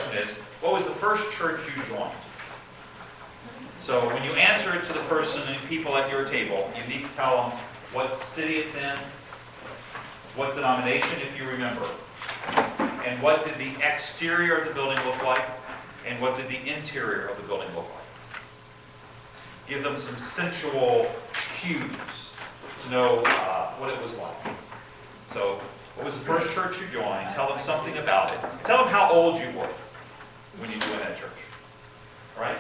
question is, what was the first church you joined? So when you answer it to the person and people at your table, you need to tell them what city it's in, what denomination, if you remember, and what did the exterior of the building look like, and what did the interior of the building look like. Give them some sensual cues to know what it was like. So, what was the first church you joined? Tell them something about it. Tell them how old you were when you joined that church. All right?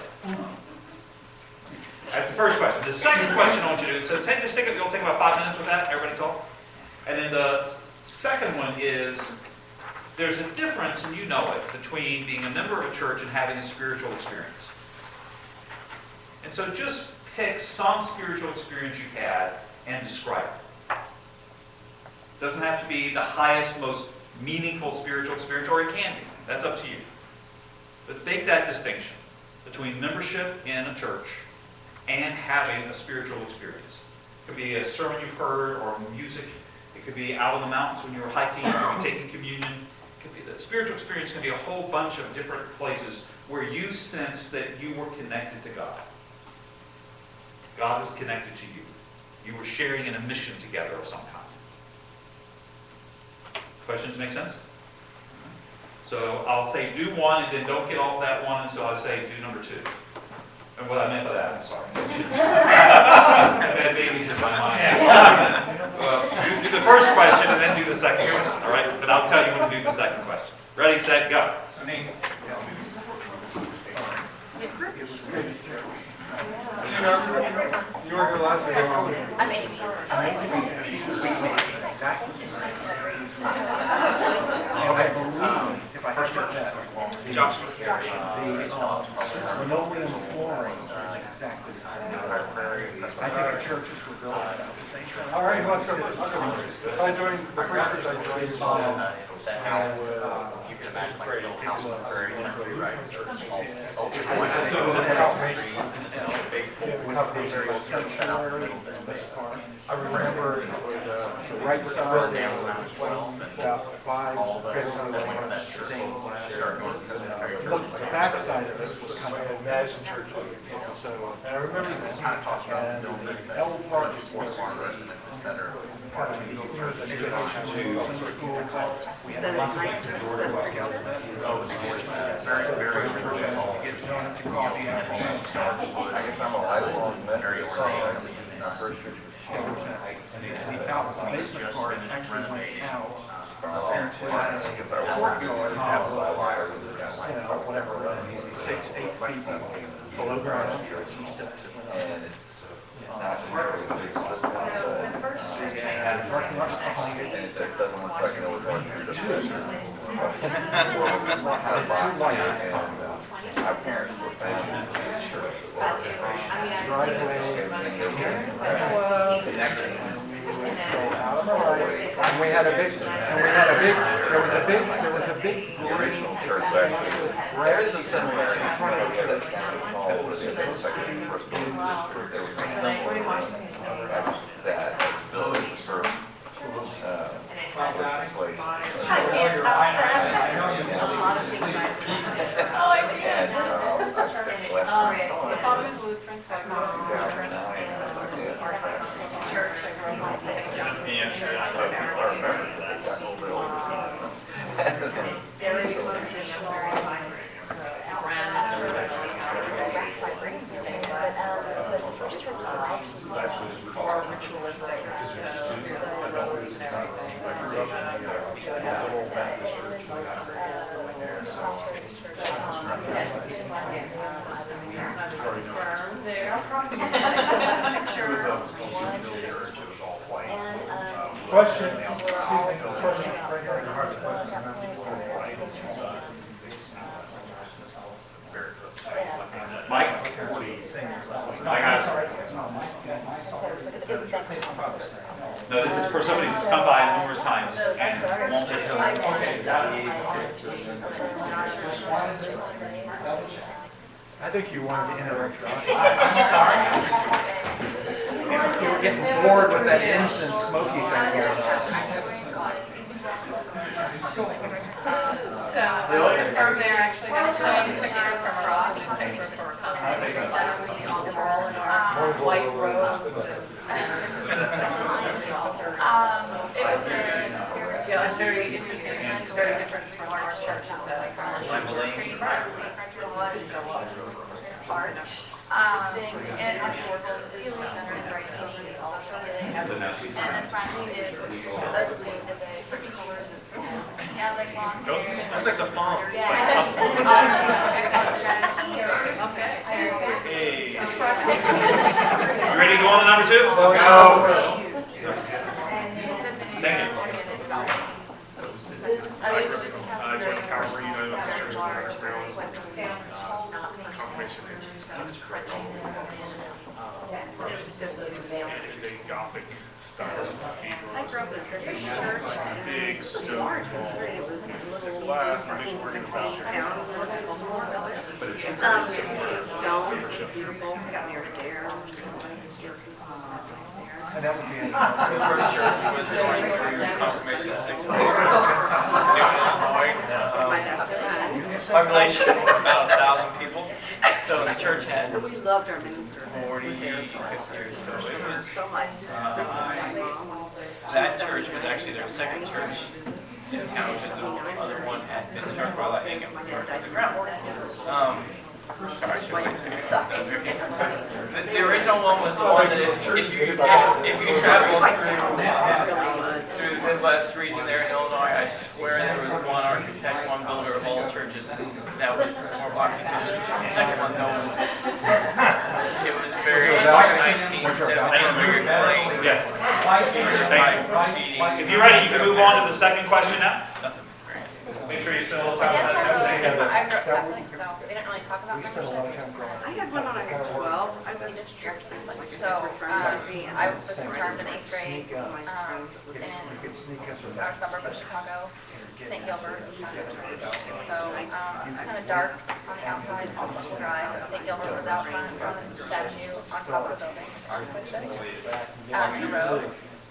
That's the first question. The second question I want you to do, so you'll take about 5 minutes with that, everybody talk. And then the second one is, there's a difference, and you know it, between being a member of a church and having a spiritual experience. And so just pick some spiritual experience you've had and describe it. It doesn't have to be the highest, most meaningful spiritual experience, or it can be. That's up to you. But make that distinction between membership in a church and having a spiritual experience. It could be a sermon you've heard or music. It could be out in the mountains when you were hiking. It could be taking communion. It could be, the spiritual experience can be a whole bunch of different places where you sense that you were connected to God. God was connected to you. You were sharing in a mission together of some kind. Questions make sense? So I'll say do one and then don't get off that one, and so I'll say do number two. And what I meant by that, I'm sorry. I've had babies in my mind. Well, do the first question and then do the second question, all right? But I'll tell you when to do the second question. Ready, set, go. You were here last week. I'm Amy. I believe, if I first heard that, the linoleum flooring is exactly the same. I think our churches were built about the same. All right, let's go. I joined the first church I joined. You can imagine like a little house with a very right. It was an outreach. We have a very sanctuary in this park. I remember the right side about 5 the back side of it was kind of an imagine church. So, and I remember this kind of talking about the L part was part of the education to Sunday school. We had lots of things in Jordan, Scouts, very, very get donuts and coffee after I guess I'm a lifelong very ordained. And the out basement part actually went out into a courtyard, whatever, 6, 8 feet below ground. Some steps that went up. And it doesn't look like it was on our parents were found and we had a big, there was a big green expansive grass in front of the church that was supposed to be that village for place. I can't tell. I know a lot of things. Oh, I did. My father was Lutheran, so I grew up in Lutheran. Church, I grew up in St. John's. Very emotional, very vibrant. More ritualistic, so roads and everything. Firm there. Question. Question right here. Mike? I got it. No, this is for somebody who's come by numerous times and won't listen. I think you wanted to interrupt Josh. I'm sorry. You were getting bored with that incense smoky thing here. So From there, actually, got a picture from Ross. White robe. It was very, Yeah, it's very interesting, it's very different from our churches that I and affordable city center and brightening also really has and then front is pretty course. Yeah, like long hair. That's like the phone. Yeah. Hey. You ready to go on to number 2? Go. Thank you. I was just Joint Calvary United Church in Maryland. Confirmation is a Gothic style cathedral. Big stone walls, glass, and big organ about. But it's Stone, beautiful, got married there. And that would be it. The first church was joined through confirmation 6 weeks. Illinois. Population of about 1,000 people. So the church had We loved our minister. 40, 50 years. So it was, So much. that church was actually their second church in town because the other one had been struck by lightning and burned to the ground. Sorry, I should wait to the original one was the one that if you travel through the Midwest region there in Illinois, I swear there was one architect, one builder of all churches, and that was more boxy. So this second one though was it was very 1970s, very plain. Yes. Type proceeding. If you're ready, you can move on to the second question now. Nothing very. Make sure you spend a little time Yes, on that. I grew up Catholic, so we didn't really talk about We spent a lot of membership. time growing. I had one when I was 12. I was Just just so, I was confirmed in 8th grade, Sneak up. in You could sneak up to our that. suburb of Chicago, St. Gilbert. So, it's kind of dark on the outside, also dry, but St. Gilbert was out front on the statue on top of the building, in the road.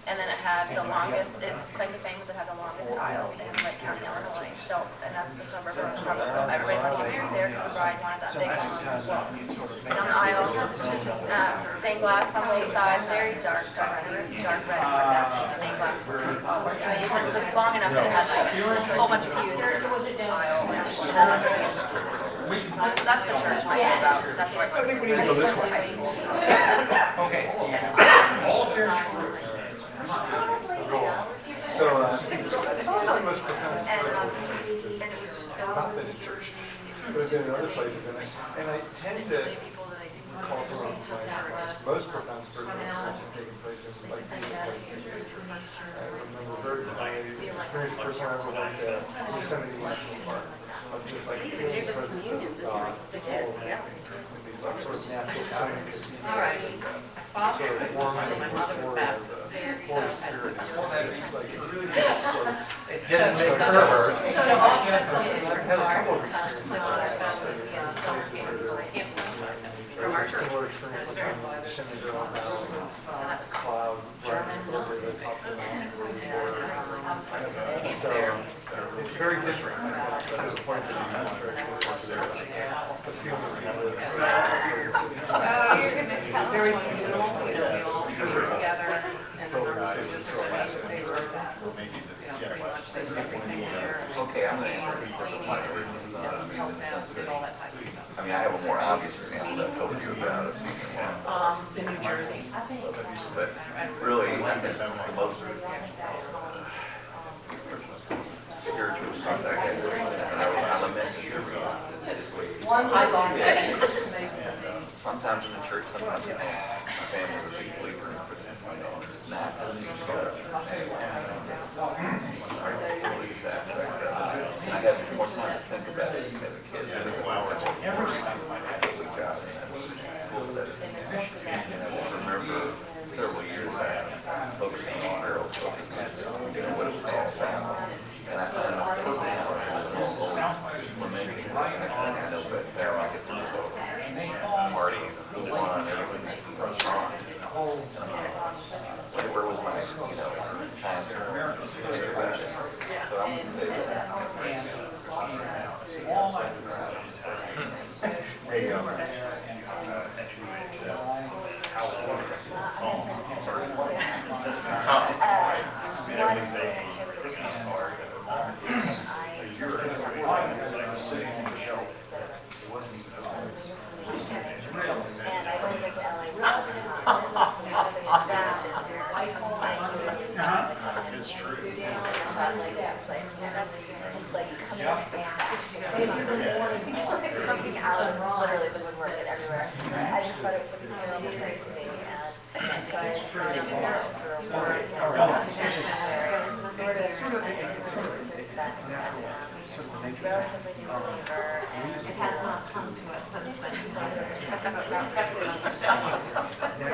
And then it had the longest, it's claim to fame is it had the longest aisle in Lake County, Illinois, still, and that's the suburb of Chicago. So everybody wanted to get married there because the bride wanted that big one as well. And on the aisle, stained glass on both sides, very dark red, stained glass. So it was long enough that it had like a whole bunch of views. There's a aisle. So that's the church I knew about. That's where I was. I think we need to go this way. Okay. So, it's not much profound. Not been in church, but I've been in other places, and I tend to call some of my most profound spiritual experiences taking place in like these places. I remember very vividly the experience the first time I ever went to Yosemite National Park. Of just like feeling the presence of God all around me in these like sort of natural settings. All right. Sort of forming the core of the Holy Spirit. Just like it really It didn't make her. I've had a couple of experiences like that. From our church. Similar experiences on Shenandoah Valley, cloud, right over the top of the mountain. So it's very different. At this point, it's very different. The feeling of Very communal, we all work together, and then our churches, they were, pretty much, they did everything there. Okay, I'm gonna answer this Cleaning, for my original, help them, did all that type of stuff. I mean, I have a more obvious example that I told you about of seeing one. In New Jersey. But really, I think the most spiritual stuff I had, and I lament to hear I love it. sometimes in the church, sometimes in my family was a big believer in not I had more time to think about it as a kid. And I remember several years focusing on girls, focusing on what it was called family. And I found out that romantic, I know, but there I get to go parties and fun, everything was on. Whatever was my, time to so I'm going to say that. sitting on the shelf. It wasn't even open. And I don't go to LA. That is your wife. It's true. Just like coming back. Coming out of literally the woodwork and everywhere. I just thought it was really crazy. And so I brought it out for a word. Relatively new believer, and it has not come to us since then. So,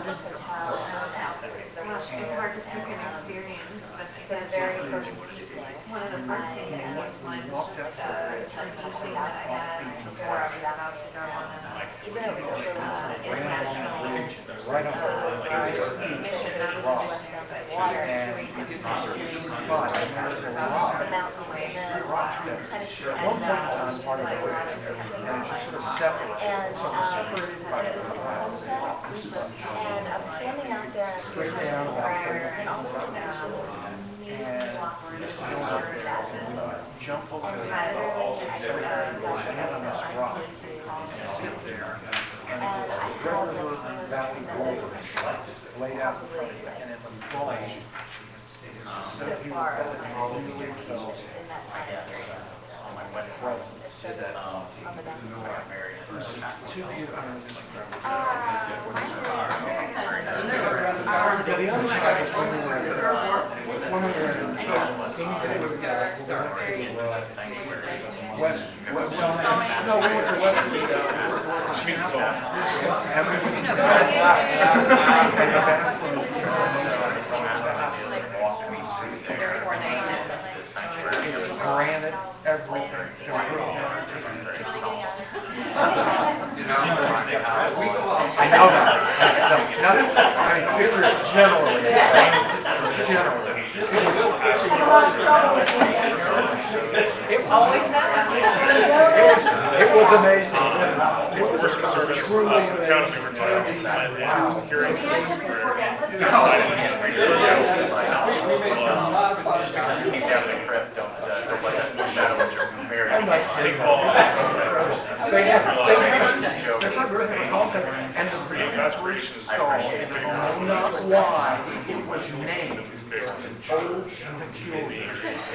this hotel on the outskirts of the It's hard to pick an experience, but So the very first evening, one of the first things that came to mind was just a teaching that I had where I was about to go on even though it was international Right on the mission, I was west of the water, but there's a rock. the mountains and the kind of At one point in time, part of it was, and it's just sort of separate. and Sort of separated by the sunset, and I was standing out there and straight down about 30 and feet all of a sudden, and jump over the hand on this rock and sit there, and it was River Valley Gorge laid out in front of you, and in the fall, so far, I was in that my wet presence. on the back. Two beautiful. The other side was when we were in West, no, we went to West. Granted, everything. I know that. I mean, pictures generally. It was amazing. It was truly amazing. I'm not kidding. They have and the restoration stall, not why it was named Old Peculiar.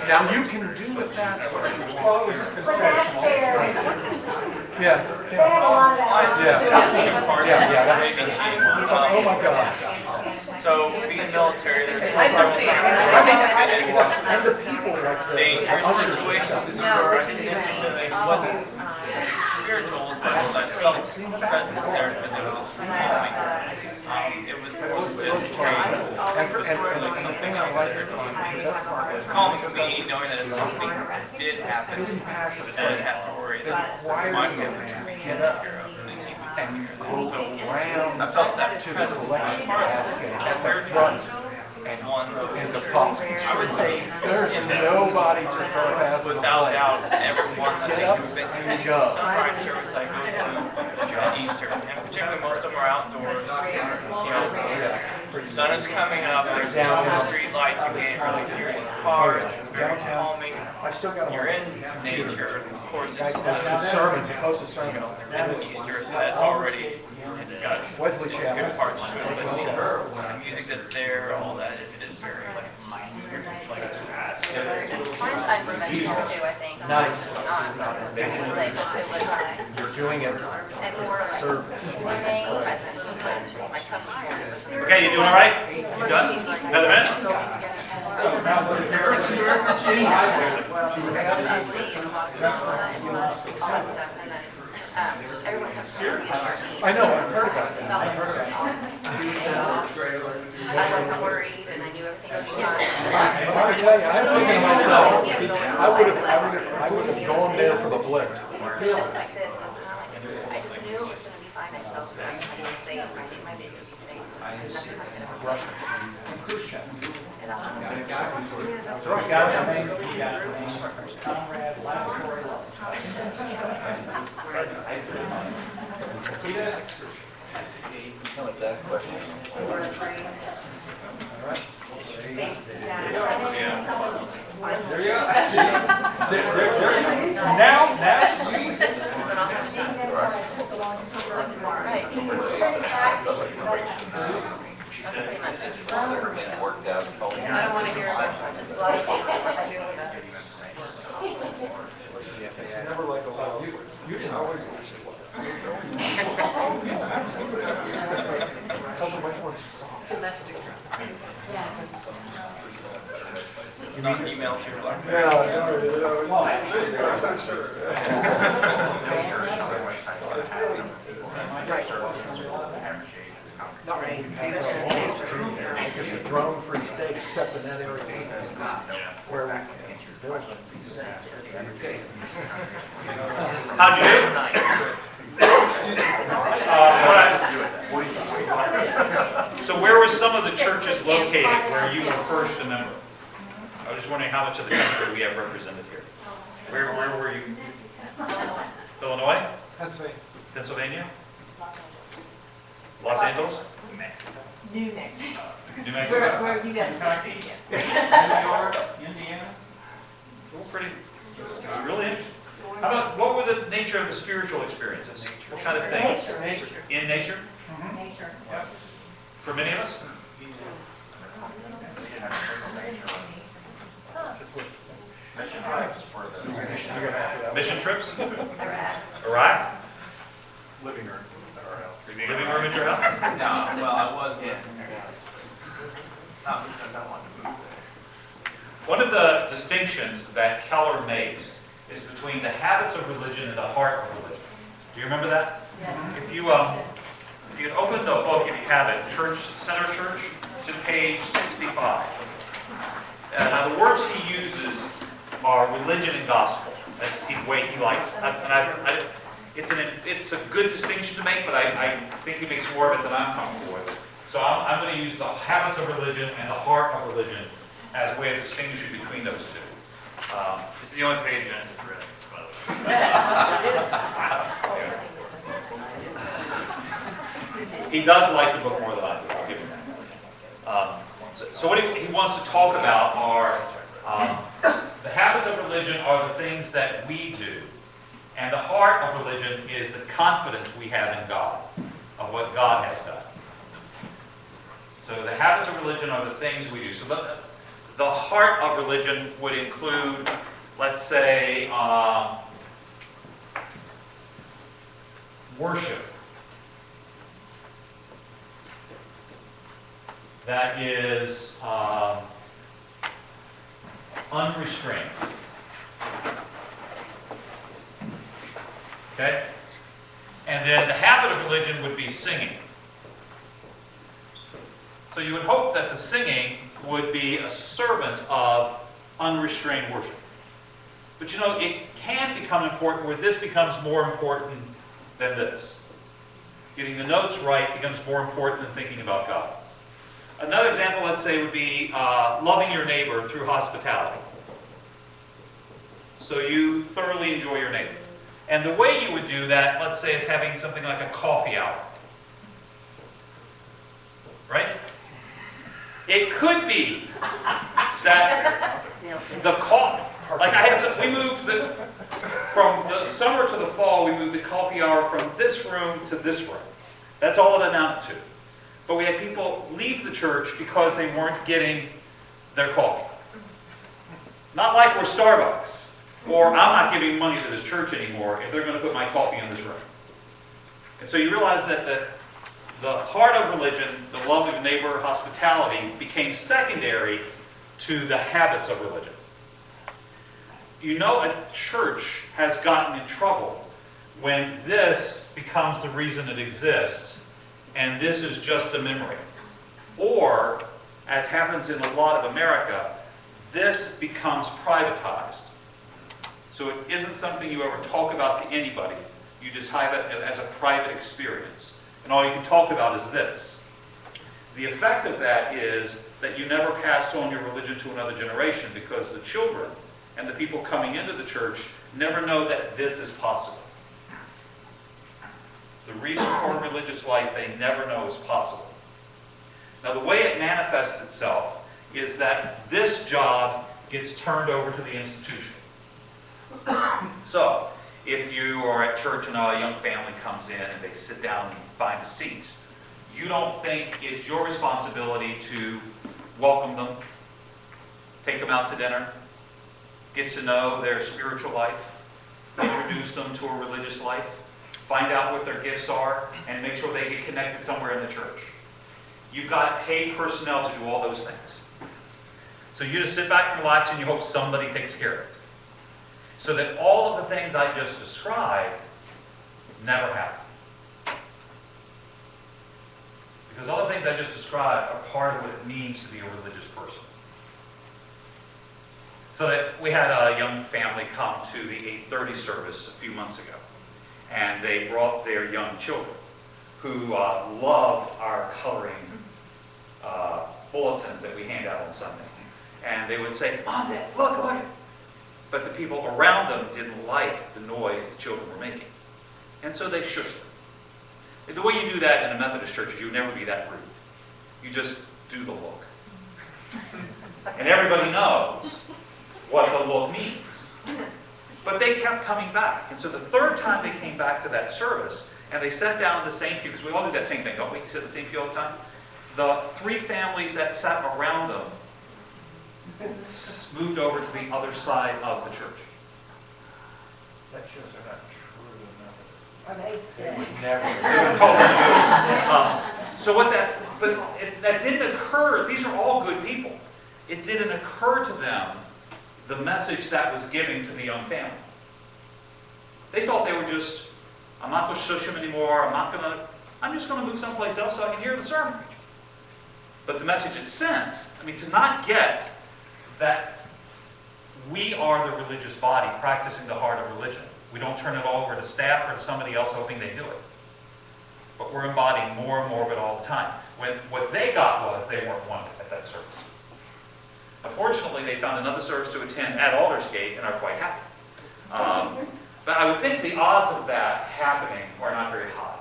Now you can do with that what you want. Well, it was a confessional. Yeah. Oh my God. So being military, there's I just see it. And the people like the dangerous situations where I didn't necessarily wasn't spiritual, but I felt presence there because it was calming. It was more than just strange. and the thing I like the best part was Calming for me, knowing that if something did happen, they didn't pass it. I didn't have to worry They that required my you family to would get take up care of and keep me and taken you care go of. around I felt that to the presence collection part of basket at the spiritual front and one and the pumps. I would say There's nobody just sort of passing the without plate. doubt, everyone that Get they up have been to and any go. sunrise service I go to at Easter, and particularly most of them are outdoors. You know, the sun is coming up, there's no street lights, you can't really hear any cars, it's very calming. I still got You're in nature, of course, the it's sermons, the closest sermons. it's Easter, so that's already, it's got Wesley good Chapel. parts to it, but the music that's there, all that, it is very Feinstein was mentioned too, I think. Nice. It was like, it was, You're doing it and more like, service. morning present, my son's parents. Okay, you doing all right? You done? Another minute? Everyone has to I know, I've heard about that. I've heard about I wasn't worried and I knew everything was fine. But I would tell you, I'm thinking to myself, I would have gone there for the blitz. Feeling like this, I just knew it was gonna be fine, I felt good, I didn't say, I think my baby would be safe. Nothing like that. And There you go. I see. Now, Right. Worked out. I don't want to hear about just a lot of things. I do want to. it's never like a well. You didn't always watch it. Something much more soft. Domestic drama. It's not email to your black. Yeah, I'm sure. It's a drone-free state, except in that area where we can build it. How'd you do? So where were some of the churches located where you were first a member? I was just wondering how much of the country we have represented here. Where were you? Illinois? Pennsylvania? Los Angeles? New next. New Mexico? Where you guys? New York? Indiana? Well, pretty, really interesting. How about, what were the nature of the spiritual experiences? What kind of things? Nature. In nature? Nature. For many of us? Mission trips? Iraq? Living room at our house. Living room at your house? No, well, I was, yeah. Not because I wanted to move there. One of the distinctions that Keller makes is between the habits of religion and the heart of religion. Do you remember that? Yes. If you can open the book, if you have it, Church Center Church, to page 65. Now the words he uses are religion and gospel. That's the way he likes it. It's a good distinction to make, but I think he makes more of it than I'm comfortable with. So I'm going to use the habits of religion and the heart of religion as a way of distinguishing between those two. This is the only page Dennis has read, by the way. He does like the book more than I do, I'll give him that. So what he wants to talk about are the habits of religion are the things that we do, and the heart of religion is the confidence we have in God, of what God has done. So the habits of religion are the things we do. So the heart of religion would include, let's say, worship. That is unrestrained. Okay? And then the habit of religion would be singing. So you would hope that the singing would be a servant of unrestrained worship. But you know, it can become important where this becomes more important than this. Getting the notes right becomes more important than thinking about God. Another example, let's say, would be loving your neighbor through hospitality. So you thoroughly enjoy your neighbor. And the way you would do that, let's say, is having something like a coffee hour. Right? It could be that the coffee, like we moved from the summer to the fall, we moved the coffee hour from this room to this room. That's all it amounted to. But we had people leave the church because they weren't getting their coffee. Not like we're Starbucks, or I'm not giving money to this church anymore if they're going to put my coffee in this room. And so you realize that the heart of religion, the love of neighbor, hospitality, became secondary to the habits of religion. You know, a church has gotten in trouble when this becomes the reason it exists, and this is just a memory. Or, as happens in a lot of America, this becomes privatized. So it isn't something you ever talk about to anybody. You just have it as a private experience. And all you can talk about is this. The effect of that is that you never pass on your religion to another generation because the children and the people coming into the church never know that this is possible. The reason for religious life they never know is possible. Now the way it manifests itself is that this job gets turned over to the institution. So, if you are at church and a young family comes in and they sit down and find a seat, you don't think it's your responsibility to welcome them, take them out to dinner, get to know their spiritual life, introduce them to a religious life, find out what their gifts are, and make sure they get connected somewhere in the church. You've got paid personnel to do all those things. So you just sit back and relax and you hope somebody takes care of it. So that all of the things I just described never happen. Because all the things I just described are part of what it means to be a religious person. So that we had a young family come to the 8:30 service a few months ago. And they brought their young children who love our coloring bulletins that we hand out on Sunday. And they would say, "Mom, Dad, look, look." But the people around them didn't like the noise the children were making. And so they shushed them. The way you do that in a Methodist church is you would never be that rude. You just do the look. And everybody knows what the look means. But they kept coming back. And so the third time they came back to that service, and they sat down in the same pew, because we all do that same thing, don't we? We sit in the same pew all the time. The three families that sat around them moved over to the other side of the church. That shows they're not true Methodist. Are they They still? would never. They would totally do it. So what that didn't occur, these are all good people. It didn't occur to them the message that was given to the young family. They thought they were just, I'm not going to shush him anymore, I'm just going to move someplace else so I can hear the sermon. But the message it sent, to not get that we are the religious body practicing the heart of religion. We don't turn it all over to staff or to somebody else hoping they do it. But we're embodying more and more of it all the time. What they got was they weren't wanted at that service. Unfortunately, they found another service to attend at Aldersgate and are quite happy. But I would think the odds of that happening are not very high.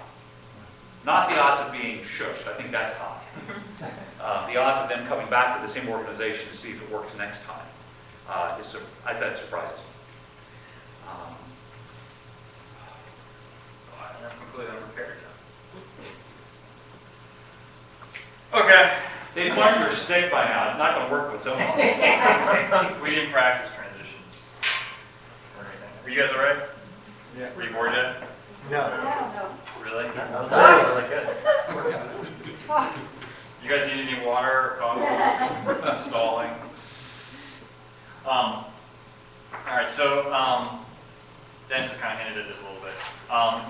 Not the odds of being shushed. I think that's high. The odds of them coming back to the same organization to see if it works next time that surprises me. I'm completely unprepared. Okay. They've learned their stick by now. It's not going to work with someone. We didn't practice transitions or anything. Are you guys all right? Yeah. Are you bored yet? No. Really? That was really good. You guys need any water? Coffee? I'm stalling. All right, so Dennis has kind of hinted at this a little bit.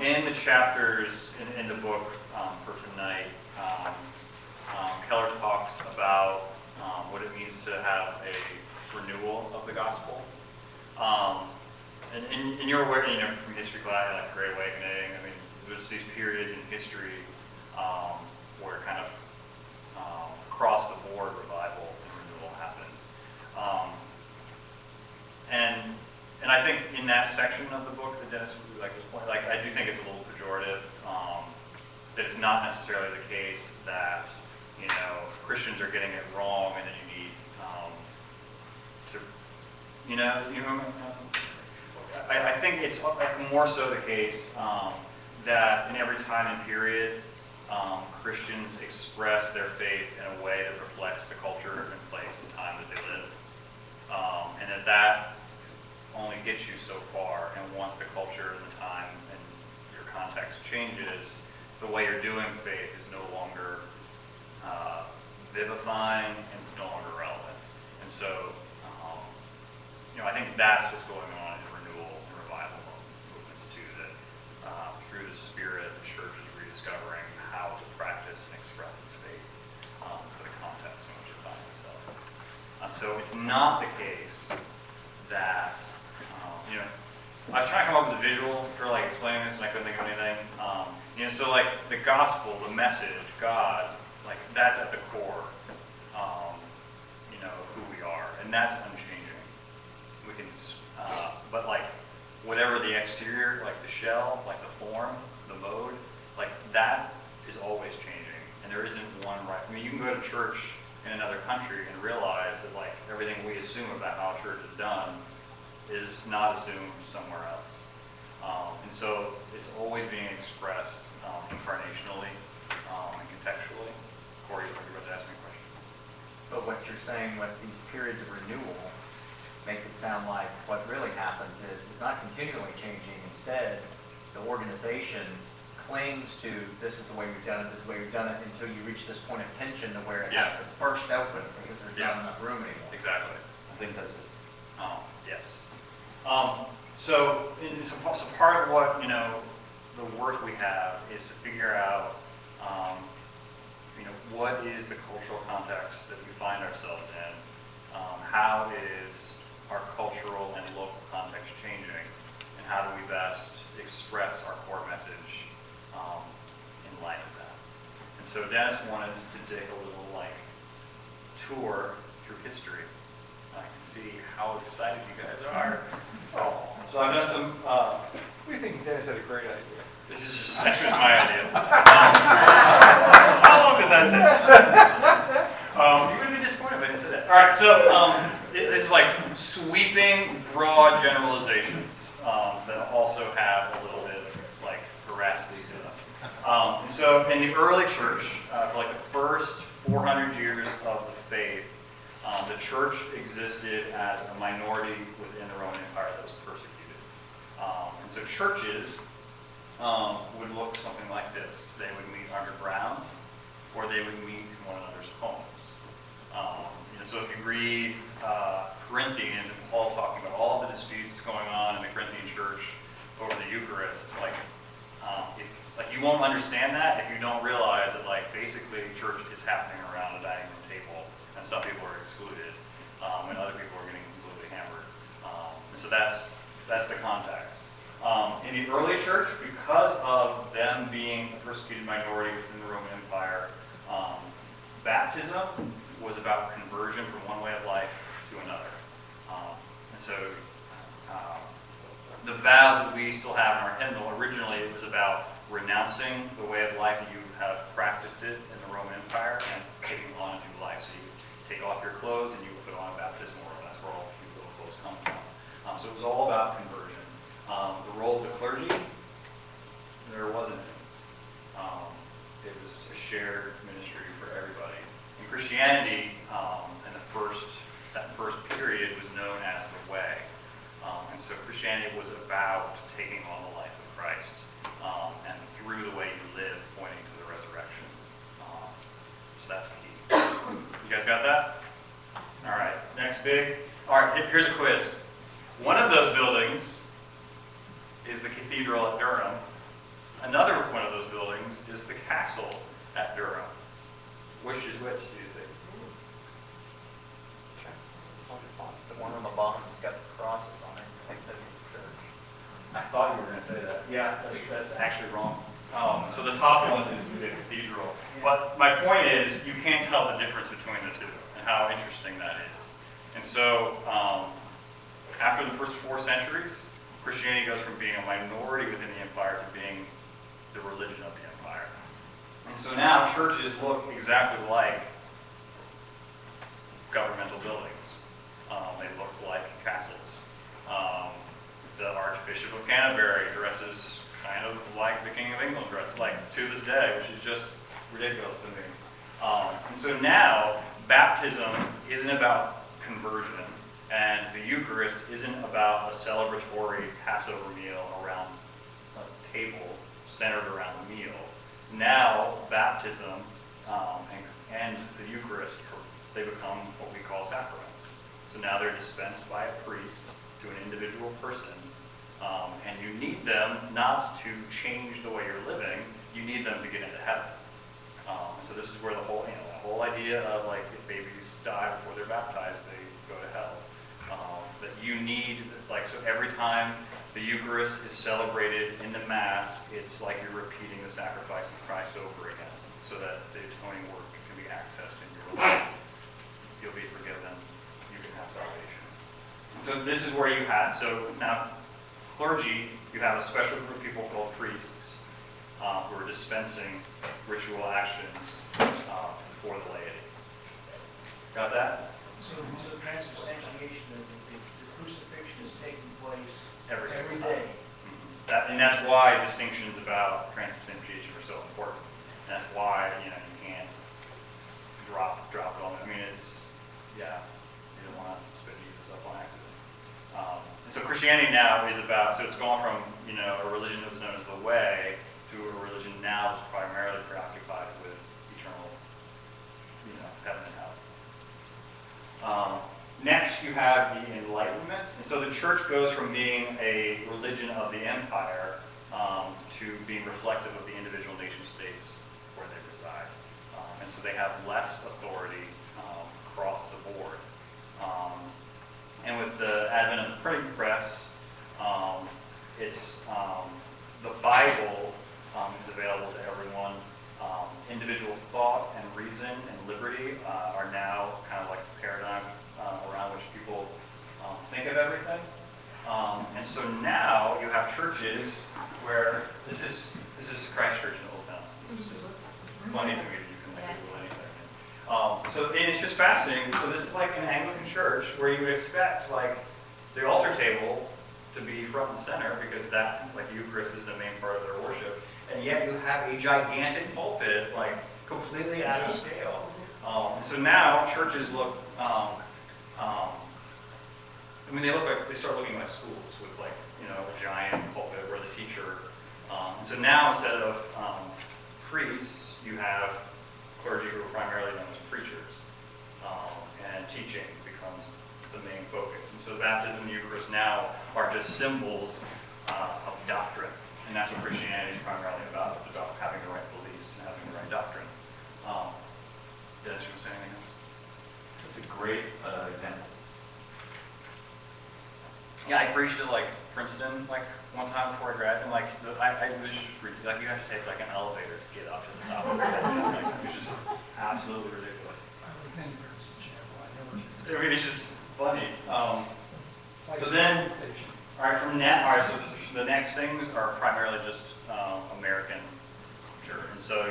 In the chapters in the book for tonight, Keller talks about what it means to have a renewal of the gospel. And you're aware, from history class, like Great Awakening, there's these periods in history where kind of across the board revival and renewal happens. And I think in that section of the book that Dennis was pointing, I do think it's a little pejorative. That it's not necessarily the case that Christians are getting it wrong, and then you need I think it's more so the case that in every time and period, Christians express their faith in a way that reflects the culture and place and time that they live, and that only gets you so far. And once the culture and the time and your context changes, the way you're doing faith is no longer vivifying, and it's no longer relevant. And so, I think that's what's going on in renewal and revival movements too. That through the Spirit, the church is rediscovering how to practice and express its faith for the context in which it finds itself. So it's not the case that I was trying to come up with a visual for explaining this, and I couldn't think of anything. So the gospel, the message, God, that's at the core, of who we are, and that's unchanging. We can, but whatever the exterior, the shell, the form, the mode, that is always changing, and there isn't one right. You can go to church in another country and realize that everything we assume about how a it's not assumed somewhere else. And so it's always being expressed incarnationally and contextually. Corey, you're about to ask me a question. But what you're saying with these periods of renewal makes it sound like what really happens is it's not continually changing. Instead, the organization clings to this is the way we've done it, this is the way we've done it, until you reach this point of tension to where it has to burst open because there's not enough room anymore. Exactly. I think that's it. Yes. So part of what, the work we have is to figure out, what is the cultural context that we find ourselves in? How is our cultural and local context changing? And how do we best express our core message in light of that? And so Dennis wanted to take a little, tour through history. I can see how excited you guys are. So I've done some, What do you think? Dennis had a great idea. this is just, actually was my idea. How long did that take? You would be disappointed if I didn't say that. All right, so this is like sweeping, broad generalizations that also have a little bit of veracity to them. So in the early church, for the first 400 years of the faith, the church existed as a minority within the Roman Empire that was persecuted. And so churches would look something like this. They would meet underground, or they would meet in one another's homes. So if you read Corinthians and Paul talking about all the disputes going on in the Corinthian church over the Eucharist, you won't understand that if you don't realize that basically church is happening around a dining room table, and some people are excluded, and other people are getting completely hammered. And so that's the context. In the early church, because of them being a persecuted minority within the Roman Empire, baptism was about conversion from one way of life to another. And so the vows that we still have in our hymnal, originally it was about renouncing the way of life that you have practiced it in the Roman Empire and taking on a new life. So you take off your clothes and you put on a baptismal robe. That's where all the clothes come from. So it was all about conversion. The role of the clergy, there wasn't any. It was a shared ministry for everybody. In Christianity, that first period was known as the Way. And so Christianity was about taking on the life of Christ, and through the way you live, pointing to the resurrection. So that's key. You guys got that? All right, next big. All right, here's a quiz. One of those buildings is the cathedral at Durham. Another one of those buildings is the castle at Durham. Which is which, do you think? The one on the bottom has got the crosses on it. I think that's the church. I thought you were going to say that. Yeah, that's actually wrong. So the top one is the cathedral. But my point is, you can't tell the difference between the two and how interesting that is. And so after the first 4 centuries, Christianity goes from being a minority within the empire to being the religion of the empire. And so now churches look exactly like governmental buildings. They look like castles. The Archbishop of Canterbury dresses kind of like the King of England dresses, to this day, which is just ridiculous to me. And so now baptism isn't about conversion, and the Eucharist isn't about a celebratory Passover meal around a table centered around the meal. Now, baptism and the Eucharist, they become what we call sacraments. So now they're dispensed by a priest to an individual person, and you need them not to change the way you're living, you need them to get into heaven. So this is where the whole idea of if babies die before they're baptized, they go to hell. That you need, so every time the Eucharist is celebrated in the Mass, it's like you're repeating the sacrifice of Christ over again, so that the atoning work can be accessed in your life. You'll be forgiven. You can have salvation. And so this is where you have, so now clergy, you have a special group of people called priests who are dispensing ritual actions for the laity. Got that? So transubstantiation, the crucifixion is taking place and that's why distinctions about transubstantiation are so important. And that's why, you know, you can't drop it on. I mean, it's, yeah, you don't want to spit Jesus up on accident. And so Christianity now is about, so it's gone from, you know, a religion that was known as the Way to a religion now that's primarily preoccupied with eternal, you know, heaven and hell. Next, you have the Enlightenment. And so the church goes from being a religion of the empire to being reflective of the individual nation states where they reside. And so they have less authority across the board. And with the advent of the printing press, it's the Bible is available to everyone. Individual thought and reason and liberty are now kind of like the paradigm around which people think of everything. And so now you have churches where this is Christ Church in Old Town. This is just funny to me that you can like Google anything. So and it's just fascinating. So this is like an Anglican church where you would expect like the altar table to be front and center because that, like Eucharist, is the main part of their worship. And yet you have a gigantic pulpit, like completely out of scale. And so now churches look, I mean, they start looking like schools with like, you know, a giant pulpit where the teacher, and so now instead of priests, you have clergy who are primarily known as preachers, and teaching becomes the main focus. And so baptism and Eucharist now are just symbols of doctrine. And that's what Christianity is primarily about. It's about having the right beliefs and having the right doctrine. Dennis, you want to say anything else? It's a great example. Yeah, I preached at like Princeton like one time before I graduated, and like I was just like you have to take like an elevator to get up to the top of it. Like, it was just absolutely ridiculous. I mean, it's just funny. So then, all right, from that, all right, so the next things are primarily just American culture. And so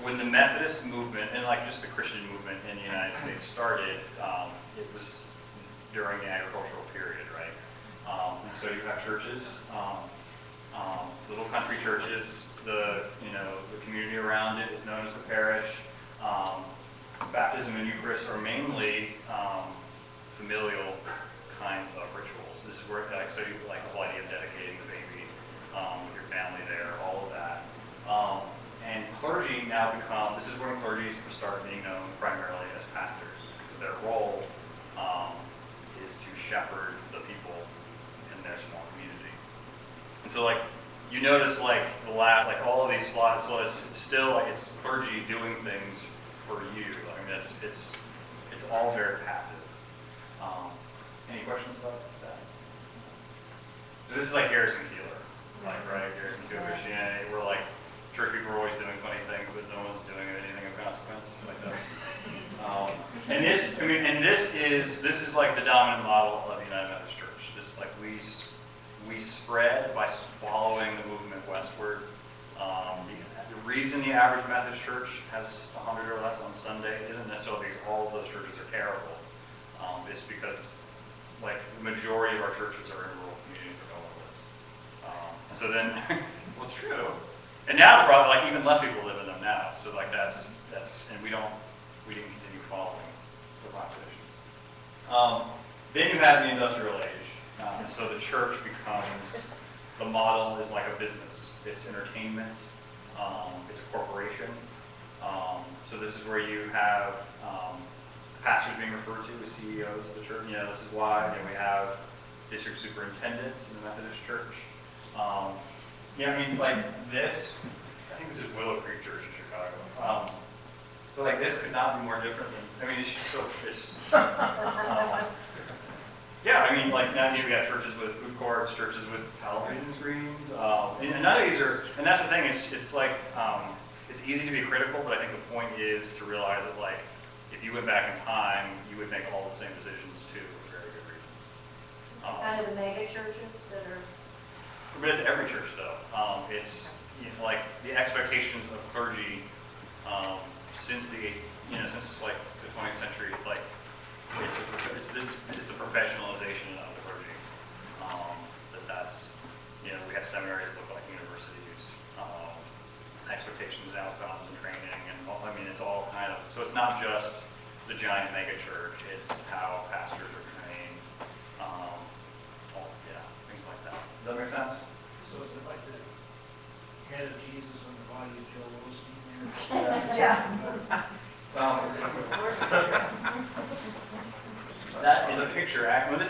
when the Methodist movement, and like just the Christian movement in the United States started, it was during the agricultural period, right? And so you have churches, little country churches, the community around it is known as the parish. Baptism and Eucharist are mainly familial kinds of rituals. This is where, so you like the idea of dedicating the baby with your family there, all of that. And clergy now this is when clergy start being known primarily as pastors. So their role is to shepherd the people in their small community. And so like, you notice like all of these slides, so it's still like it's clergy doing things for you. I mean, it's all very passive. Any questions about that? So this is like Garrison Keillor, like, right? Garrison Keillor Christianity, where like church people are always doing funny things, but no one's doing anything of consequence, like that. And this is like the dominant model of the United Methodist Church. This like we spread by following the movement westward. The reason the average Methodist church has 100 or less on Sunday isn't necessarily because all of those churches are terrible. It's because like the majority of our churches are in rural communities where no one lives. And so then, well, it's true. And now probably like even less people live in them now. So like that's and we didn't continue following the population. Then you have the industrial age. And so the church becomes, the model is like a business. It's entertainment. It's a corporation. So this is where you have pastors being referred to as CEOs of the church. You know, this is why. And we have district superintendents in the Methodist Church. Yeah, I mean, like this, I think this is Willow Creek Church in Chicago. So like this could not be more different than, I mean, it's just so, yeah, I mean, like now you got churches with food courts, churches with television screens, and none of these are, and that's the thing, it's like, it's easy to be critical, but I think the point is to realize that like, if you went back in time, you would make all the same decisions too, for very good reasons. Kind of the mega churches that are. But it's every church though. It's like the expectations of clergy since like the 20th century, like it's the professionalization of the clergy.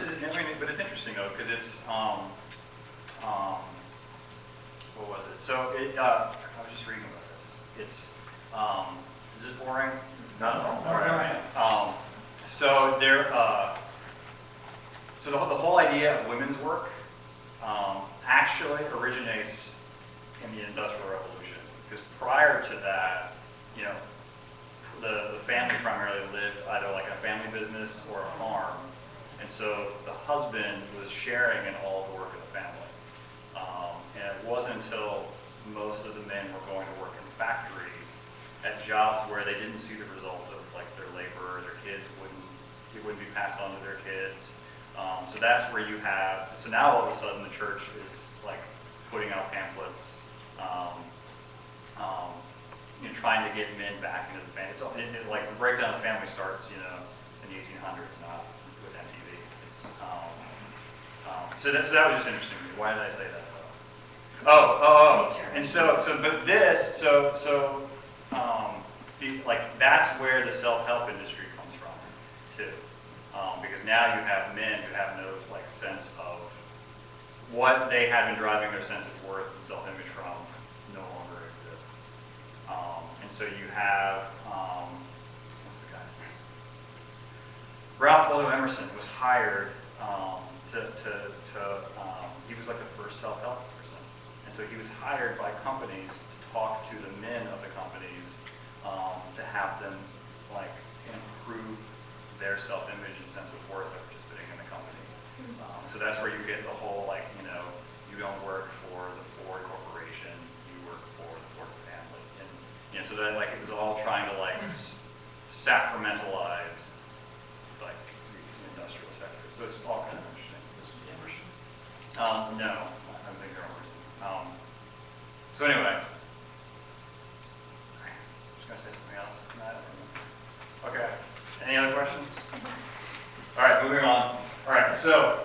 this is, I mean, but it's interesting though, because it's, what was it? So it, I was just reading about this. It's, is this boring? No. All right. So there, so the whole idea of women's work actually originates in the Industrial Revolution. Because prior to that, you know, the family primarily lived either like a family business or a farm. And so the husband was sharing in all the work of the family. And it wasn't until most of the men were going to work in factories at jobs where they didn't see the result of like their labor, or their kids it wouldn't be passed on to their kids. So that's where you have, so now all of a sudden the church is like putting out pamphlets, you know, trying to get men back into the family. So like the breakdown of the family starts, you know, in the 1800s, not with MTV. It's, so that was just interesting to me. Why did I say that? And but this, like that's where the self-help industry comes from, too. Because now you have men who have no like sense of what they had been driving their sense of worth and self-image from no longer exists. And so you have, what's the guy's name? Ralph Waldo Emerson was hired he was like the first self-help person. And so he was hired by companies to talk to the men of the companies to have them like improve their self-image and sense of worth by participating in the company. So that's where you get the whole like, you know, you don't work for the Ford Corporation, you work for the Ford family. And you know, so that like it was all trying to like sacramentalize like the industrial sector. So it's all kind of interesting. No, I think they're all so anyway, I'm just going to say something else. Okay, any other questions? All right, moving on. All right, so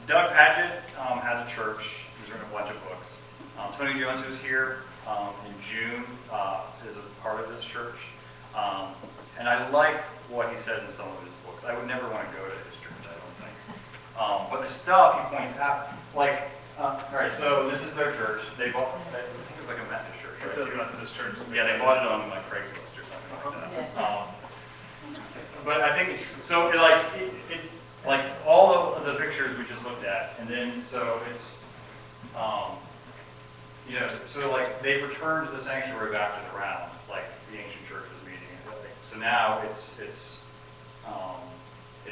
Doug Padgett has a church. He's written a bunch of books. Tony Jones, who's here in June, is a part of this church. And I like what he says in some of his books. I would never want to go to his church, I don't think. But the stuff he points out, like, all right, so this is their church. They bought, I think it was like a Methodist church. Right? It's a Methodist church. Yeah, they bought it on like Craigslist or something like that. But I think it's, so it like all of the pictures we just looked at, and then so it's, you know, so like they returned the sanctuary back to the ground, like the ancient church was meeting. So now it's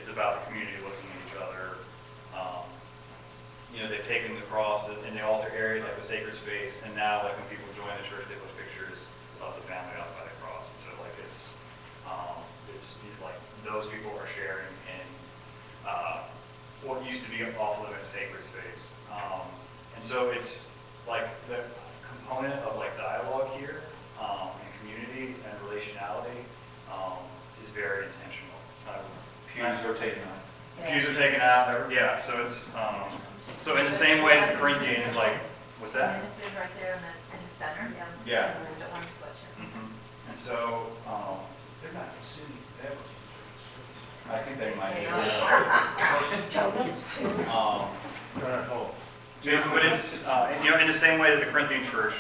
about the community looking at each other. You know, they've taken the cross in the altar area, like the sacred space, and now like when people join the church, they put pictures of the family out by the cross. And so like it's like those people are sharing in what used to be off-limits sacred space. And so it's like the component of like dialogue here and community and relationality is very intentional. Pews are taken out. Pews are taken out. Yeah. So it's so in the same way that the Corinthians, like, what's that? Ministers right there in the center. Yeah. Don't want to switch it. And so They're not consuming beverages. I think they might be. Jason, but it's you know, in the same way that the Corinthian church,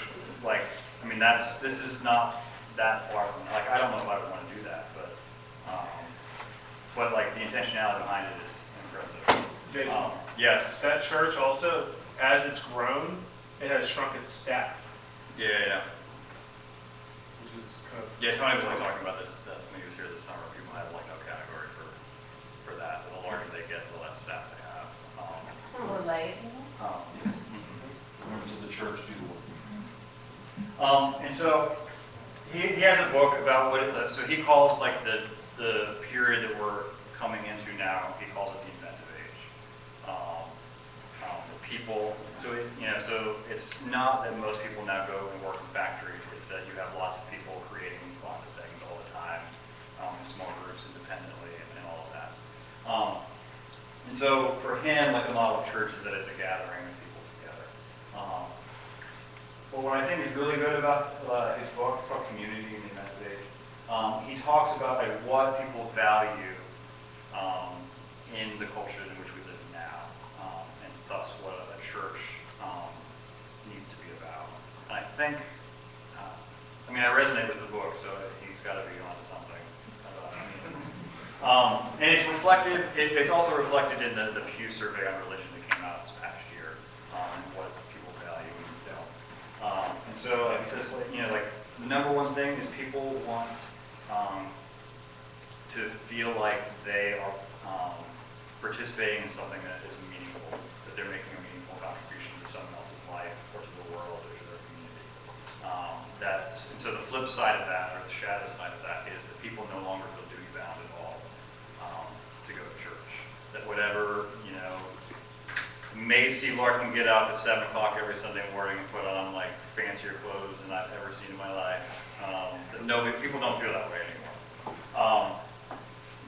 like, I mean, this is not that far from, like, I don't know if I would want to do that, but like the intentionality behind it is impressive. Jason, yes. that church also, as it's grown, it has shrunk its staff, Yeah. which is kind of. Yeah, Tony was like talking about this when he was here this summer. People have like no category for that. The larger they get, the less staff they have. More lay. Yes. Members of the church do the work. And so he has a book about what so he calls like the period that we're coming into now. He calls it the inventive age. The people. So so it's not that most people now go and work in factories. It's that you have lots of people creating lots of things all the time, in small groups, independently, and all of that. And so for him, like the model of church is that it's a gathering of people together. But what I think is really good about his book, it's called Community in the Inventive Age. He talks about like what people value in the culture in which we live now, and thus what a church needs to be about. And I think, I mean, I resonate with the book, so he's got to be onto something. And it's reflected, it's also reflected in the Pew Survey on Religion that came out this past year, and what people value and don't. And so it says, you know, like, the number one thing is people want to feel like they are participating in something that is meaningful, that they're making a meaningful contribution to someone else's life, or to the world, or to their community. And so the flip side of that, or the shadow side of that, is that people no longer feel duty bound at all to go to church. That whatever, you know, made Steve Larkin get up at 7 o'clock every Sunday morning and put on like fancier clothes than I've ever seen in my life. That people don't feel that way anymore.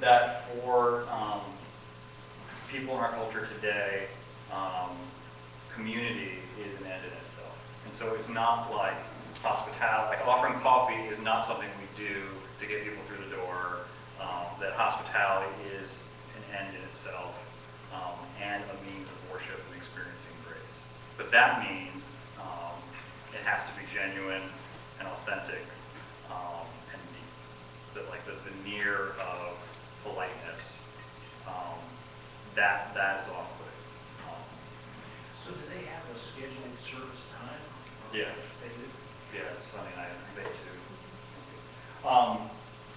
That for people in our culture today, community is an end in itself. And so it's not like hospitality, like offering coffee is not something we do to get people through the door. That hospitality is an end in itself, and a means of worship and experiencing grace. But that means it has to be genuine and authentic, and deep. That like the veneer of politeness, that is off-putting. So do they have a scheduled service time? Yeah. They do? Yeah, it's Sunday night, they too.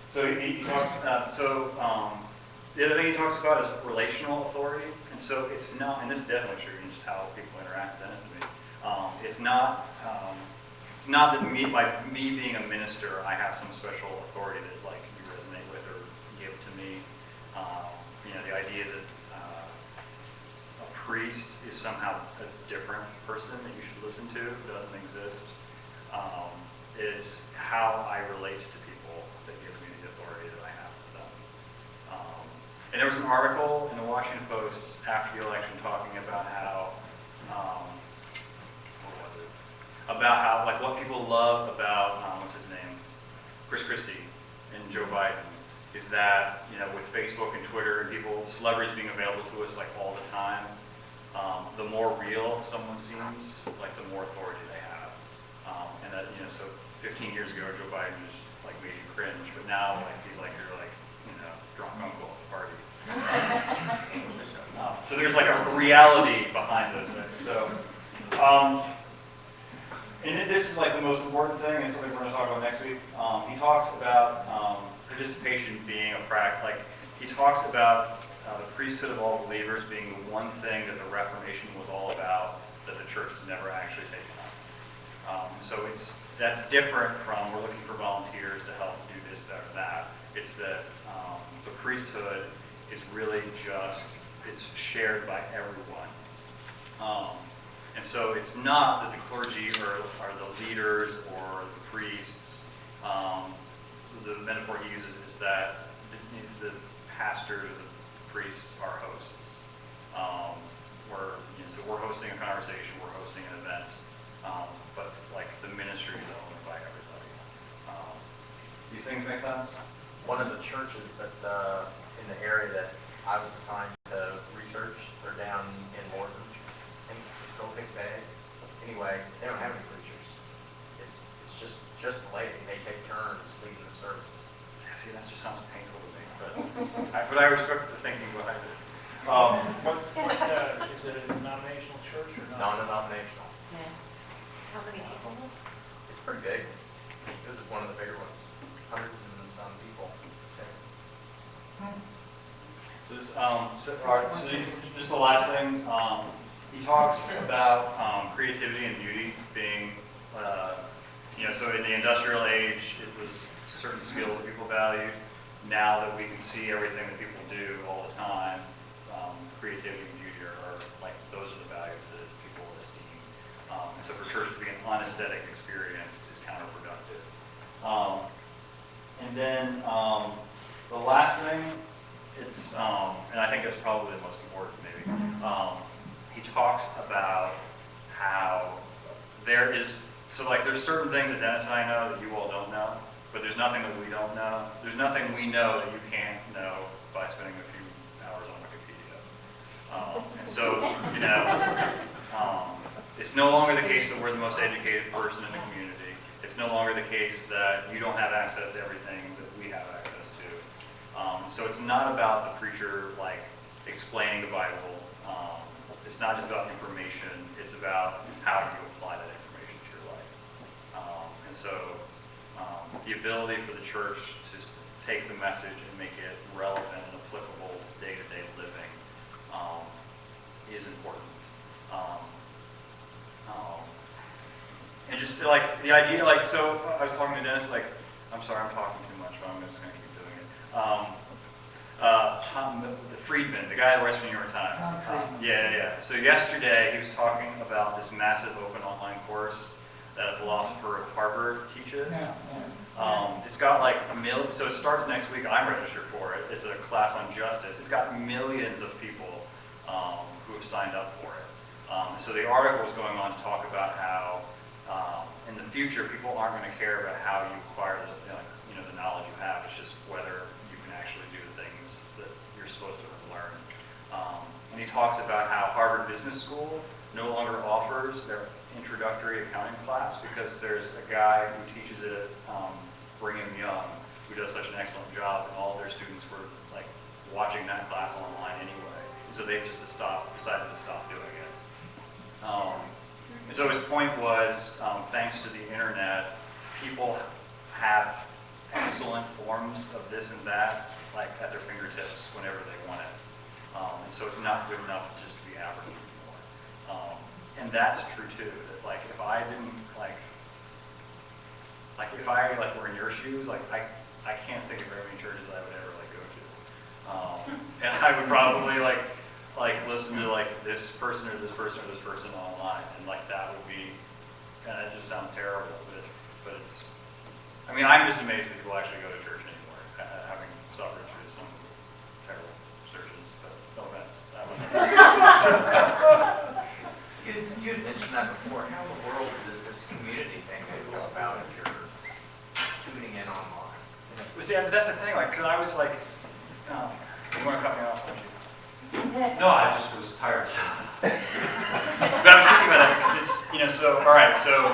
So he talks, the other thing he talks about is relational authority. And so it's not, and this is definitely true in just how people interact with Dennis and me. It's not that by me being a minister, I have some special authority that like you resonate with or give to me. You know, the idea that a priest is somehow a different person that you should listen to doesn't exist. It's how I relate to people that gives me the authority that I have with them. And there was an article in the Washington Post after the election talking about how, what was it? About how, like, what people love about, what's his name? Chris Christie and Joe Biden is that, you know, with Facebook and Twitter and celebrities being available to us like all the time, the more real someone seems, like the more authority they have. And that, you know, so 15 years ago, Joe Biden just like made you cringe, but now like he's like your like, you know, drunk uncle at the party. So there's like a reality behind those things. So, and this is like the most important thing, and something we're going to talk about next week. He talks about participation being a practice. Like he talks about the priesthood of all believers being the one thing that the Reformation was all about that the church has never actually taken on. So that's different from we're looking for volunteers to help do this, that, or that. It's that the priesthood is really it's shared by everyone. And so it's not that the clergy are the leaders or the priests. The metaphor he uses is that the pastors or the priests are hosts. So we're hosting a conversation, we're hosting an event, but like the ministry is owned by everybody. These things make sense? One of the churches that in the area that I was assigned to research, they're down in Morton, I think Tropic Bay. Anyway, they don't have any preachers. It's just the lady. They take turns leading the services. Yeah, see, that just sounds painful to me, but I respect the thinking behind it. Is it a denominational church or not? Non-denominational. Yeah. How many people? It's pretty big. This is one of the bigger ones. 100 and some people. So this, just the last things. He talks about creativity and beauty being, so in the industrial age, it was certain skills that people valued. Now that we can see everything that people do all the time, creativity and beauty are like, those are the values that people esteem. And so for church to be an unaesthetic experience is counterproductive. And then the last thing, and I think that's probably the most important maybe, he talks about how there's certain things that Dennis and I know that you all don't know, but there's nothing that we don't know. There's nothing we know that you can't know by spending a few hours on Wikipedia. So, you know, it's no longer the case that we're the most educated person in the community. It's no longer the case that you don't have access to everything that we have access to. So it's not about the preacher like explaining the Bible. It's not just about information. It's about how do you apply that information to your life. And so the ability for the church to take the message and make it relevant and applicable to day-to-day living is important. And just like the idea, like, so I was talking to Dennis, like, I'm sorry, I'm talking too much, but I'm just going to keep doing it. Tom, the Friedman, the guy that writes for the New York Times. Yeah. So yesterday he was talking about this massive open online course that a philosopher at Harvard teaches. It's got like so it starts next week. I'm registered for it. It's a class on justice. It's got millions of people who have signed up for it. So the article was going on to talk about how in the future people aren't going to care about how you acquire the knowledge you have. It's just whether you can actually do the things that you're supposed to learn. And he talks about how Harvard Business School no longer offers their introductory accounting class because there's a guy who teaches it at Brigham Young who does such an excellent job, and all their students were like watching that class online anyway. And so they just decided to stop doing it. And so his point was, thanks to the internet, people have excellent forms of this and that, like at their fingertips whenever they want it. And so it's not good enough just to be average anymore. And that's true too. That like if I didn't like if I like were in your shoes, like I can't think of very many churches I would ever like go to. And I would probably like listen to like this person or this person or this person online, and like that would be, and it just sounds terrible, but it's. I mean, I'm just amazed that people actually go to church anymore, having suffered through some terrible surgeons. But no offense. That was. You had mentioned that before. How in the world does this community thing go about if you're tuning in online? Well, see, that's the thing. Like, because I was like, you want to cut me off? Don't you? No, I just was tired. But I was thinking about that because it's, so, all right, so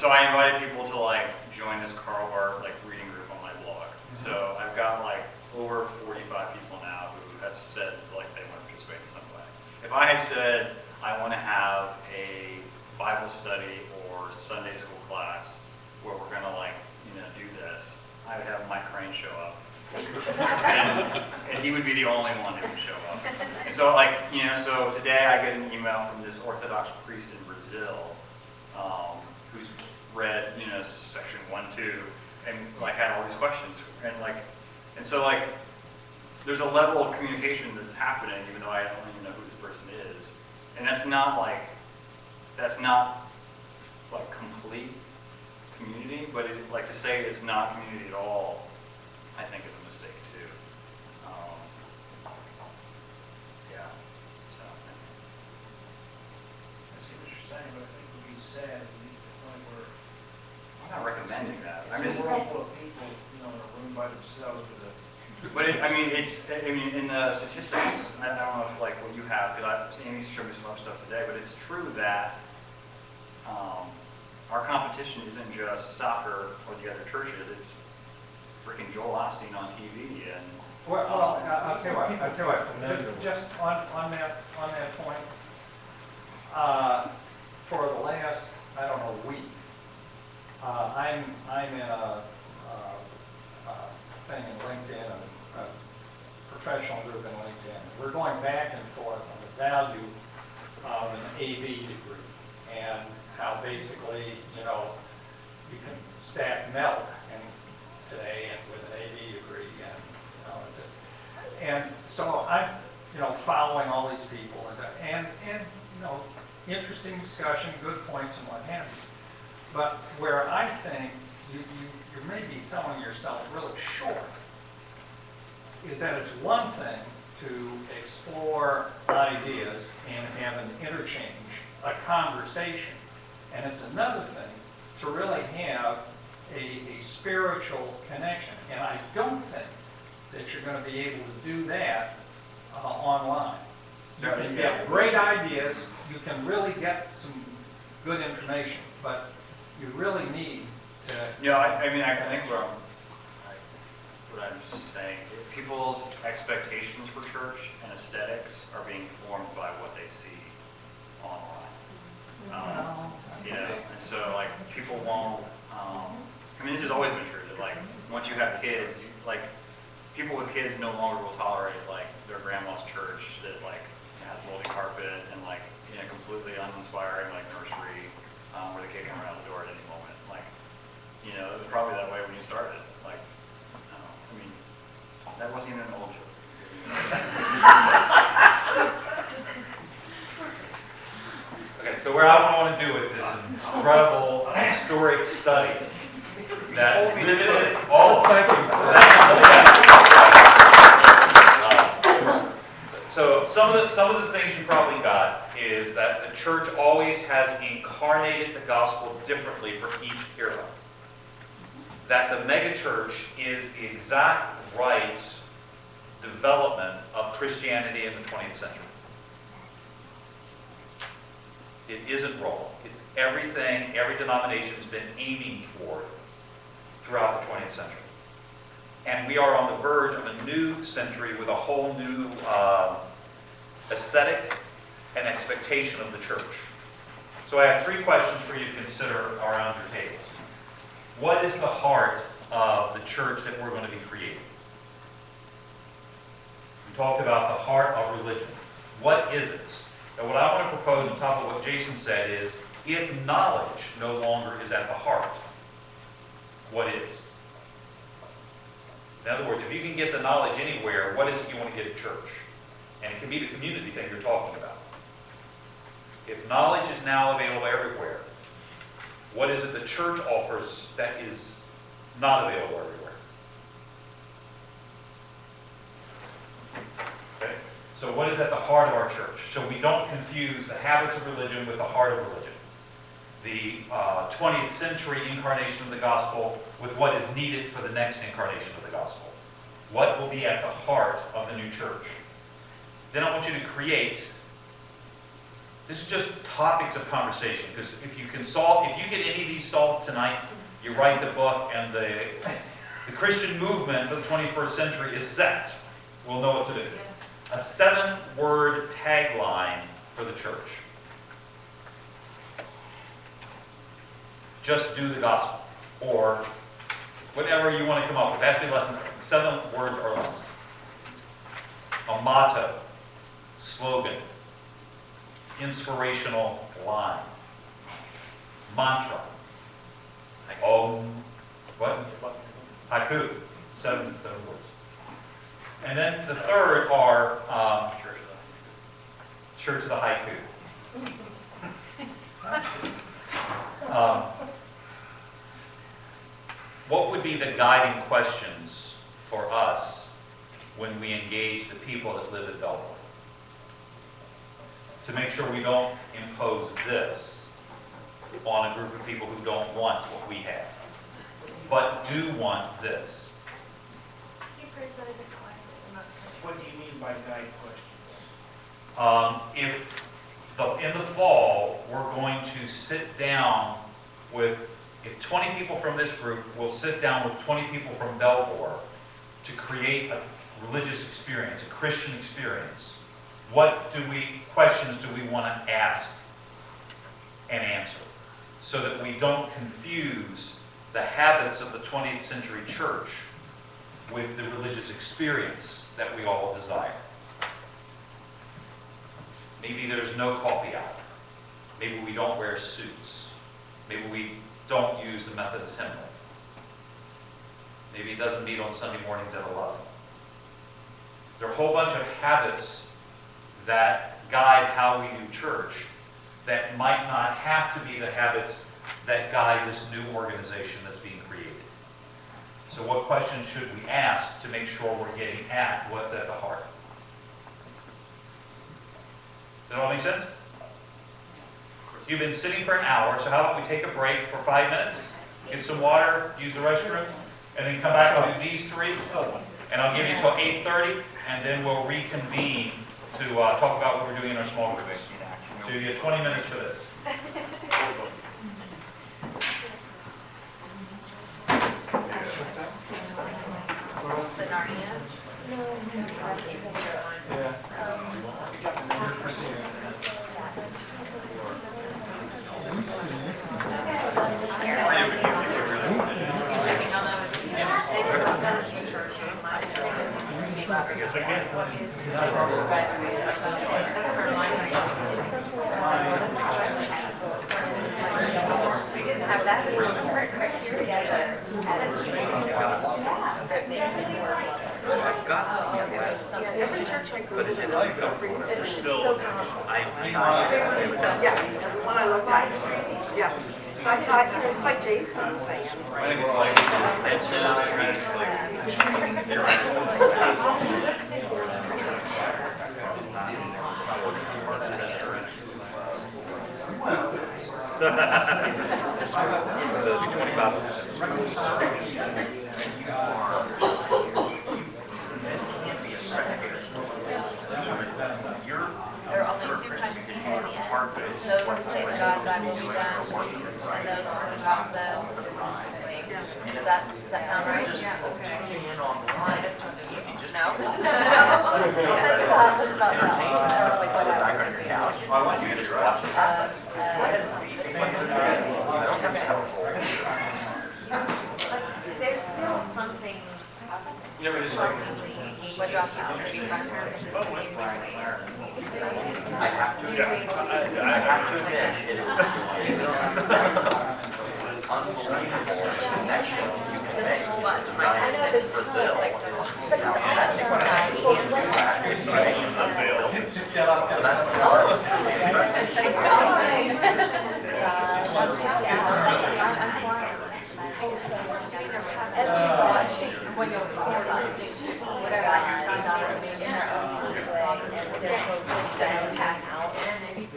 I invited people to like join this Karl Barth like reading group on my blog. So I've got like over 45 people now who have said like they want to participate in some way. If I had said I want to have a Bible study or Sunday school class where we're going to like, do this, I would have Mike Crane show up. and he would be the only one who would show up. And so like, so today I get an email from this Orthodox priest in Brazil who's read, section 1-2 and like had all these questions. And so like, there's a level of communication that's happening even though I don't even know who this person is. And that's not like complete community, but like to say it's not community at all, I think is a mistake too. Yeah. So. I see what you're saying, but I think what you said is the point where I'm not recommending that. I'm it's just. a world full of people, in a room by themselves with a. But in the statistics, I don't know if like what you have, because Amy showed me some other stuff today, but it's true that our competition isn't just soccer or the other churches. It's freaking Joel Osteen on TV and. Well, I'll tell you what. Just on that point, for the last, I don't know, week, I'm in a thing in LinkedIn, a professional group in LinkedIn. We're going back and forth on the value of an AV degree and how basically, you can stack milk today and with an AV degree and so I'm, following all these people and interesting discussion, good points and what have you. But where I think you may be selling yourself really short is that it's one thing to explore ideas and have an interchange, a conversation, and it's another thing to really have a spiritual connection. And I don't think that you're going to be able to do that online. You get great ideas, you can really get some good information, but you really need to, Yeah, I mean, I think what I'm just saying, people's expectations for church and aesthetics are being formed by what they see online. You know, and so like people won't, I mean, this has always been true, that like, once you have kids, like, people with kids no longer will tolerate like their grandma's church that like has moldy carpet and like, you know, completely uninspiring like nursery, where the kid can run out the door at any moment. Like, you know, it was probably that way when you started. Like, I mean, that wasn't even an old joke. Okay, so where I want to do with this incredible historic study that riveted all. So some of the things you probably got is that the church always has incarnated the gospel differently for each era. That the megachurch is the exact right development of Christianity in the 20th century. It isn't wrong. It's everything every denomination has been aiming toward throughout the 20th century. And we are on the verge of a new century with a whole new aesthetic and expectation of the church. So I have 3 questions for you to consider around your tables. What is the heart of the church that we're going to be creating? We talked about the heart of religion. What is it? And what I want to propose on top of what Jason said is, if knowledge no longer is at the heart, what is? In other words, if you can get the knowledge anywhere, what is it you want to get at church? And it can be the community thing you're talking about. If knowledge is now available everywhere, what is it the church offers that is not available everywhere? Okay? So what is at the heart of our church? So we don't confuse the habits of religion with the heart of religion. The 20th century incarnation of the gospel with what is needed for the next incarnation of the gospel. What will be at the heart of the new church? Then I want you to create, this is just topics of conversation, because if you get any of these solved tonight, you write the book and the Christian movement for the 21st century is set. We'll know what to do. A 7-word tagline for the church. Just do the gospel, or whatever you want to come up with. It has to be less than 7 words or less. A motto, slogan, inspirational line, mantra. What? Haiku. 7 words. And then the third are Church of the Haiku. What would be the guiding questions for us when we engage the people that live at Belleville? To make sure we don't impose this on a group of people who don't want what we have, but do want this. What do you mean by guide questions? In the fall, we're going to sit down with, if 20 people from this group will sit down with 20 people from Belvoir to create a religious experience, a Christian experience, what questions do we want to ask and answer so that we don't confuse the habits of the 20th century church with the religious experience that we all desire. Maybe there's no coffee hour. Maybe we don't wear suits. Maybe we don't use the Methodist hymnal. Maybe it doesn't meet on Sunday mornings at 11. There are a whole bunch of habits that guide how we do church that might not have to be the habits that guide this new organization that's being created. So what questions should we ask to make sure we're getting at what's at the heart? Does that all make sense? You've been sitting for an hour, so how about we take a break for 5 minutes, get some water, use the restroom, and then come back and do these 3. And I'll give you till 8:30, and then we'll reconvene to talk about what we're doing in our small groups. So you get 20 minutes for this. The Narnia. We didn't have that criteria. I've got some West, Every church I but it didn't go for it. it's Still, so Yeah, the one I looked at, yeah. So I thought, you know, it's like Jason was saying. I think it's like, it's like, theoretical. Those are 25%. There are only two kinds of people in the end. Those who say to God, thy will be done, and those to whom God says, wait. Does that sound right? Yeah, okay. No? There's still something. What dropped out? I have to admit, it is unbelievable connection you can There's make. a whole bunch. I I know there's two Brazil. like Now, I think what I can do that is make so When you're whatever, you're not in their own way, and they're focused and pass out. Is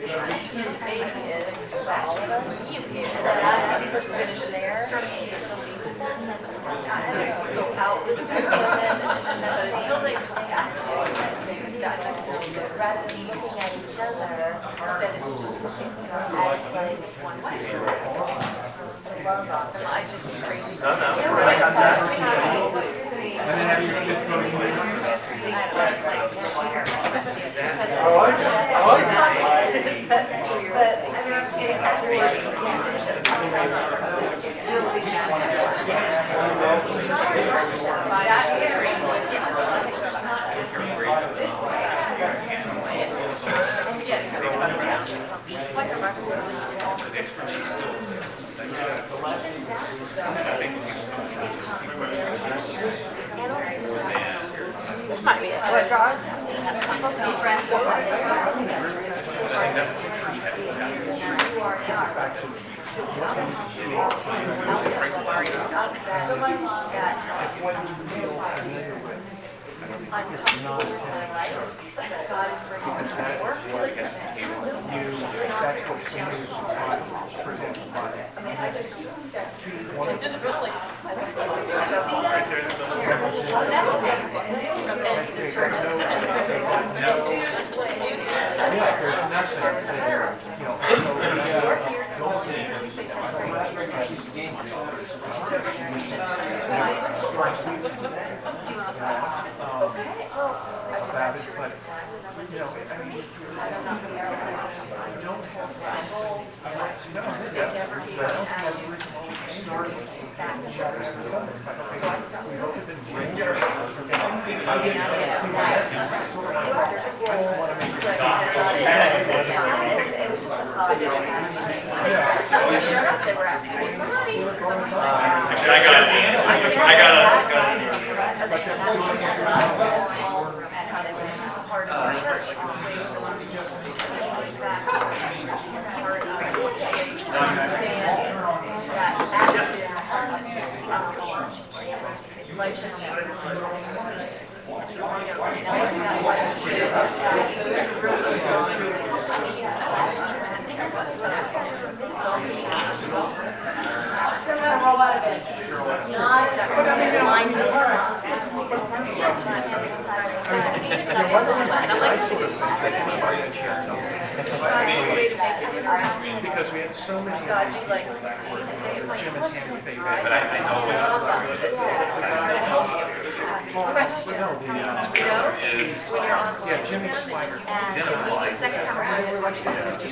for all of us. So that first finish there. Go out with the person, but until they come back to it, rather than looking at each other, then it's just looking as like one way. I just crazy. I got that. And then after your kids go to university. This might be it. What draws? That's supposed to be friends. Uncomfortable with my life, but God is bringing me forward. That's what's being used for example, I mean, I just, yeah, there's nothing that, you about it, but, you know, I mean, I don't have a days that are actually. Because we had so many. God, you like, Jim and Tammy Faye. But I know You know, when you're on. Yeah, Jimmy Slider. And the second time around, it's like, you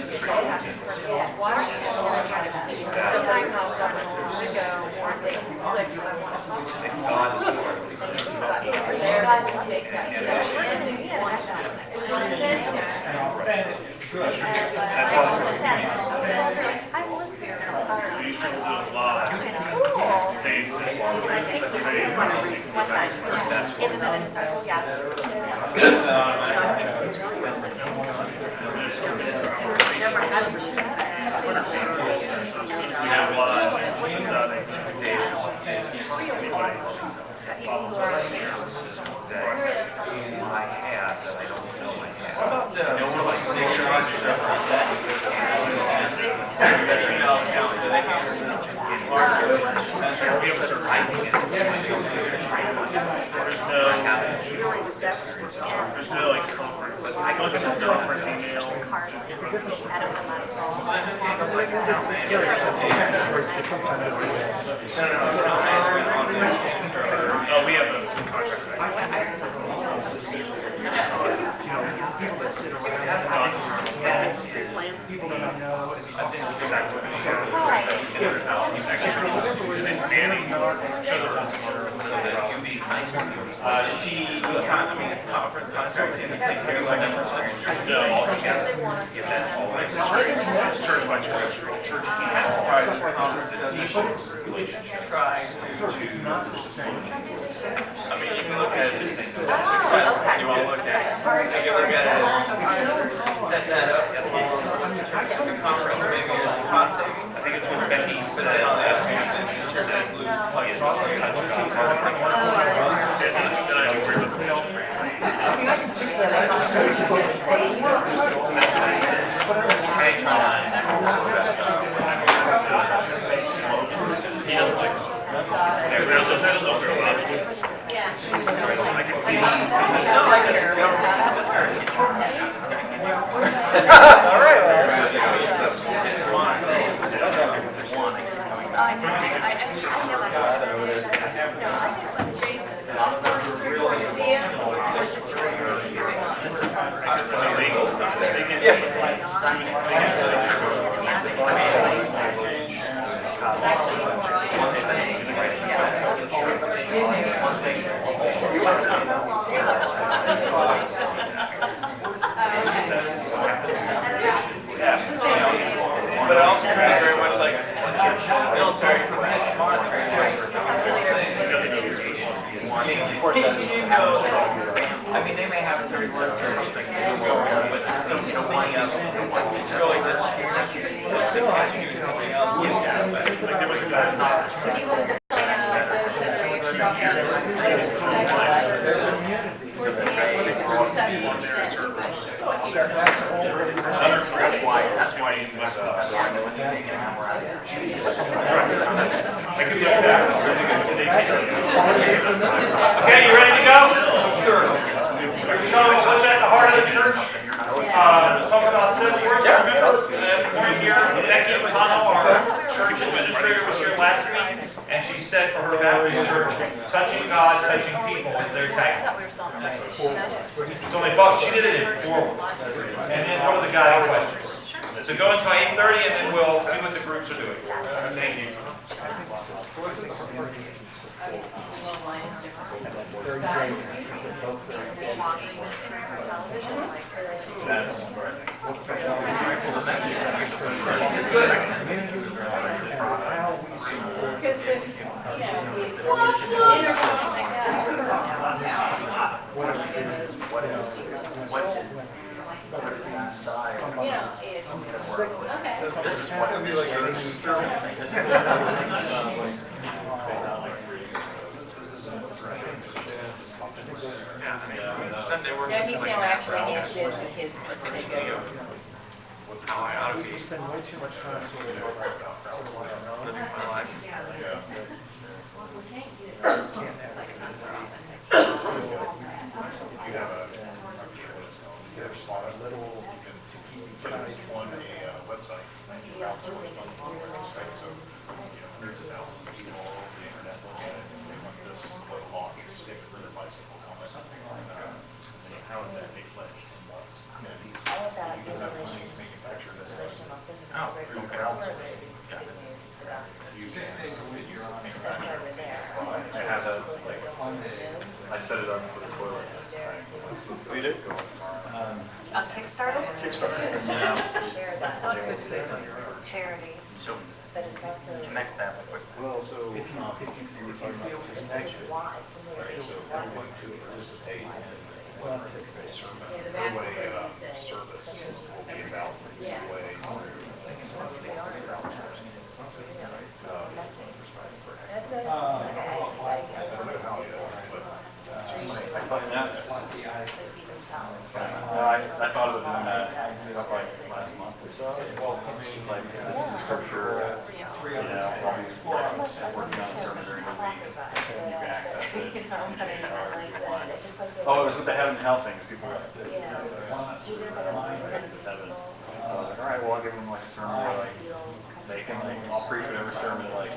just have to forget. Watch it, somebody pops up in the window, or they click, I want to talk to them. God is part of it. God will take that. And again, one attention. Good. I was there. We used to do it live. Cool. Saves it. One time, in the middle of the circle, yeah. We have live. I have that I don't know I have. What about the station and stuff like that? The email account, do they handle There's no like conference. I look at the conference email. Cars that had them last Oh, we have a contract. People that sit around, that's not, people that I know, and I think exactly what see, I mean, it's conference contract, and it's take care of like It's church by church. Church that's part of the conference doesn't try it's not the same. I mean, you can look at it. okay. You want to look at it. You can look at it, set that up. The conference, maybe it's cost savings. I think it's with Becky. But then on the other hand, it's sure that lose plug in. Then I agree with the He doesn't like this. There's no fair lobby. I can see. All right. But it also feels very much like military monitoring. I mean, they may have 30 words or something, but some cleaning up, it's really just executing something else. Like there was a guy. That's why he was Okay, you ready to go? Sure. Here we go, let's at the heart of the church. Let's talk about civil works. We're here, Becky McConnell, our church administrator, was here last week, and she said for her Baptist church, touching God, touching people is their tag. It's only both, she did it in 4 weeks. And then what are the guiding questions? So go until 8:30 and then we'll see what the groups are doing. Thank you. Because if, This is what it Sunday work. no, he's now actually hands it to the kids. How I ought to be. We spend way too much time living my life. a little to keep each other. share that charity, So but it's also. connect that with. Well, so If you were talking about It's connection, why, it's not 6 days. yeah, the back service will be about Yeah. way. I thought of doing that, like last month or so. It's like, this is scripture, I'll be working on a sermon during the week, and you can access it. Oh, it was what they have in the health things, people like this. Just have it. So I was like, all right, well, I'll give them like a sermon where like, they can like, I'll preach whatever sermon like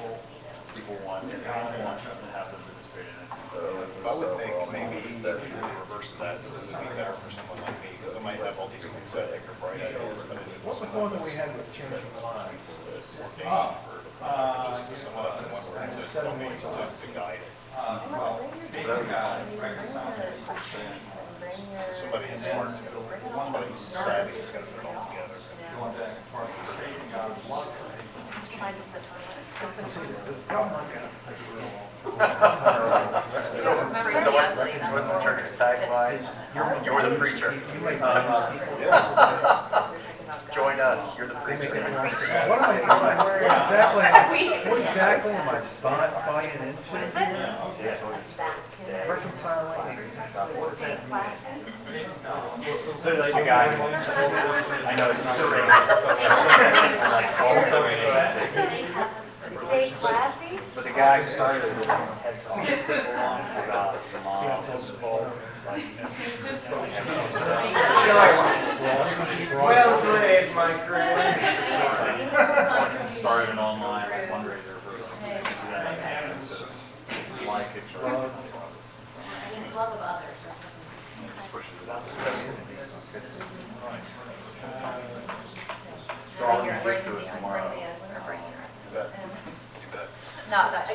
people want, and have them participate in it. I would think maybe the reverse of that would be better for someone like me, because I might have all these things that I think are bright ideas, but I need What was the one that we had with changing lives? someone up in one room to tell me to guide it. Well, being a guy, Somebody is smart, somebody who's savvy is going to put it all together. going back and forth, creating God's love for people. Side is the toilet. The problem I got, So what's the church's tagline? You're the preacher. you make people. Join us, you're the preacher. What exactly am I buying into? What is it? Reconciling. What does that mean? So like the guy, I know it's not Stay classy? But the guy started with TED Talk about the mom. well played, my friend. Started an online fundraiser for like it. Love of others. Pushes it out. So I'll get to it tomorrow. Not that. I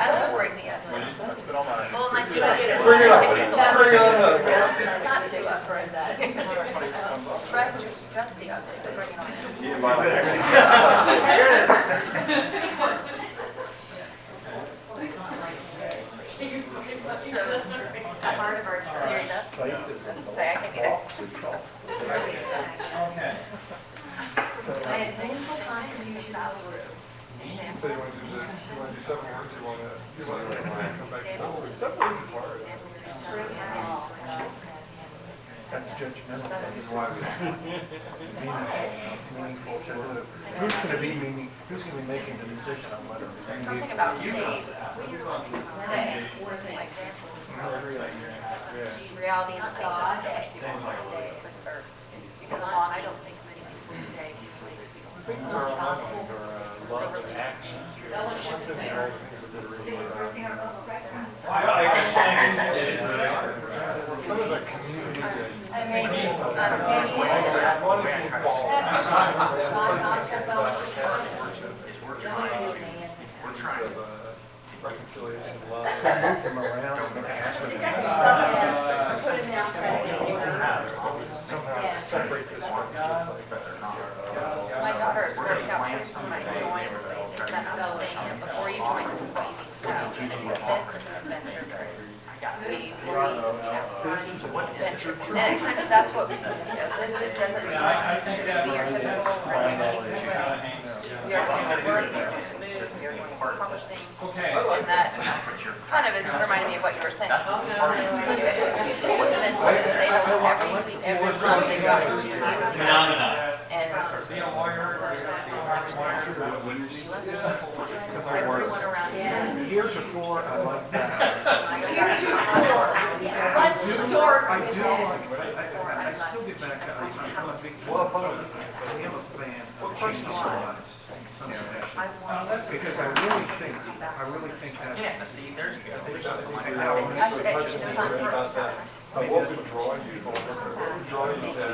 don't bring the other. Well, my two. Bring it up. Bring it up. Not two up for that. Trust the other. Bring it on. Part of our church. You read that? Say I can get it. Okay. I have single time you should So you want to do 7 words, you want to come back to 7 words? 7 words is hard. That's judgmental. That's why meaningful. Who's going to be meaning? Who's going to be making the decision on whether it's going to be? Something about days. Today. Reality is God. Because I don't think many people today Things are aligned or lots of action. Some of the community. Reconciliation, love. Move them around. Somehow separate this from My daughter's Girl Scout troop, when I joined, they sent out a thing, before you join, this is what you need to know. This is an adventure group. We need to adventure. And it kind of, that's what, this, it doesn't, be your typical regular meeting. We are going to work, we are going to move, we are going to accomplish things. And that kind of is reminding me of what you were saying. This is every month they got. And everyone around here. Heretofore, I like that. Let's start. I do like, I still get back to, I'm a big, I am a fan of changing lives. Because I really think that's. Yeah, see, there you go. What would draw you? What would draw you to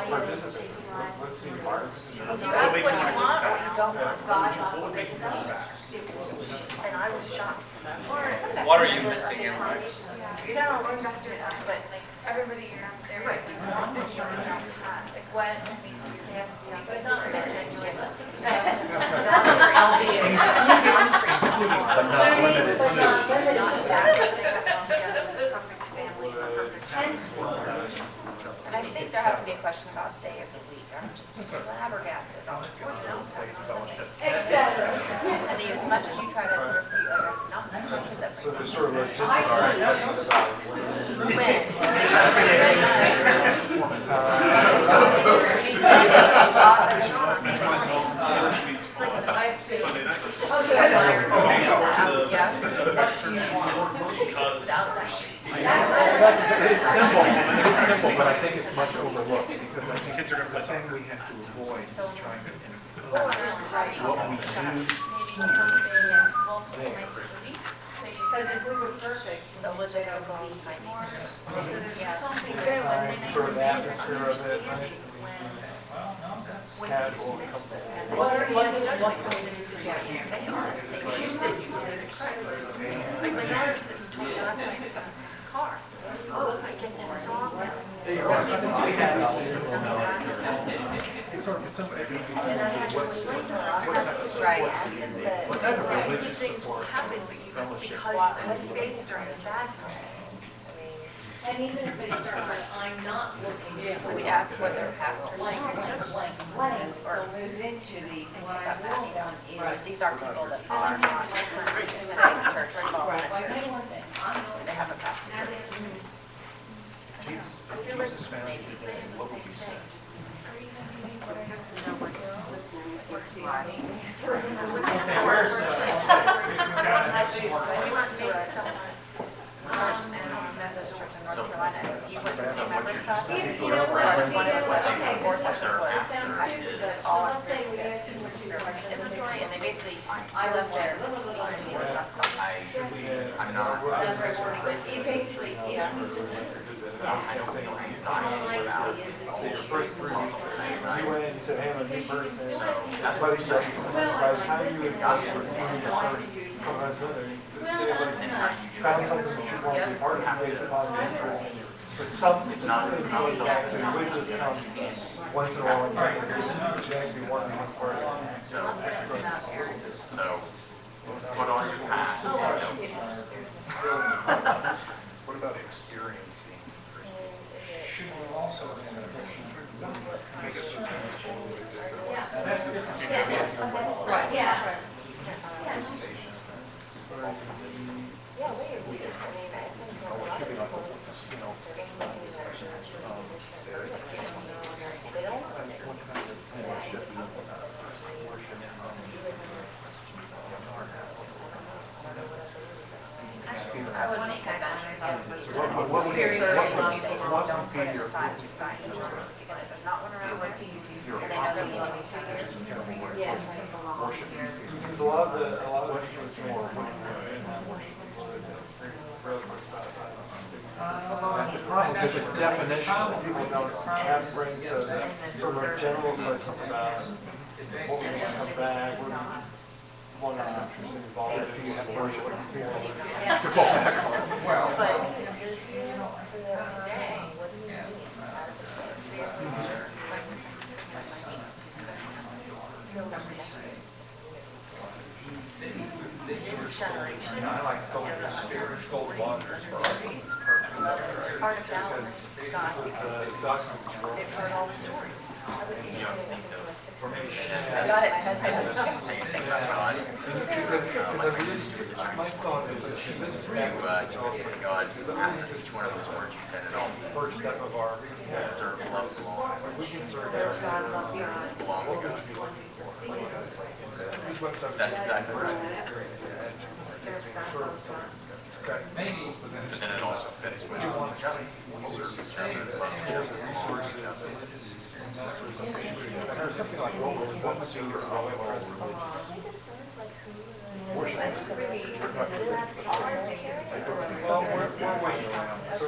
participate? What's the environment? Do you ask what you want or you don't want? And I was shocked. What are you missing in life? You know, but everybody, they're right. Like when, they have to be on the genuine. But not limited to. And I think there has to be a question about day of the week. I'm just flabbergasted on this. Exactly. And as much as you try to refute, not as much as So everything. there's sort of like just questions about It is simple, but I think it's much overlooked, because I think the thing we have to avoid is trying to impose what we do. Because if we were perfect, So we'll just go for all the time. something sort of the atmosphere of it, right? Well, no, that's. Casual, comfortable. What can we do? Yeah, they are. Because you said you wanted to crack. Like my daughter said, you told me last night, I got a car. Oh, I get that song now. It's sort of, it's simple, it would be simple, what's, what Right. type of religious Things will support, happen, but you have fellowship. because you have faith during the bad times. And even if they start with, I'm not looking. So we ask what their pastors Blank, think. blank, blank, or move into the, what I will want is. These are people that are not in the same church or involved in Right, the like, church. make one thing, I'm not. They have a pastor. Jesus found you today, what would you say? We want to make someone, Methodist Church in North Carolina, you went to the members class, or one of the sessions, or session was, Sounds stupid, but so all let's say we ask you what you inventory, and they basically, I left there. I'm not, You basically, yeah. I don't feel anxiety about So your first 3 weeks, you went in, you said, hey, I'm a new person. that's By what the time you had gotten to see your first couple months later, they like found something that you wanted to be part of based upon your interest. But something was like, so you would just come once in a while and second edition, but you actually want to be part of it. so put on your hat. What about experiencing? Should we also, in addition, Make it successful with the that's different. Right, yeah. Yeah, we agree. I mean, I think a lot of people, you know, they don't want to. worship, I would make conventions. What would be your, Even if there's not one around, and they know they're meeting in 2 years. Yeah. worship experience? Because a lot of the issues more, worship is really what's that about. That's a problem, because it's definitional. People don't have brains, so that sort of general questions about what we want to come back, what we want to actually involved in, you have worship experience. To fall back on. Well, But you're here for that today, what do you mean? I like cold spirits, cold waters for all these purposes. Part of that was God. This was the document control. They've heard all the stories. Or maybe I got it. Because I really, my thought is that this is really God, each one of those words you said it all. the first step of our, Serve, love, belong. we can serve everyone. Belong to God. These websites. That's exactly right. Maybe, But then it also fits with serve, serve, love, And there's something like, what would be your role in worship? Well, we're waiting around. So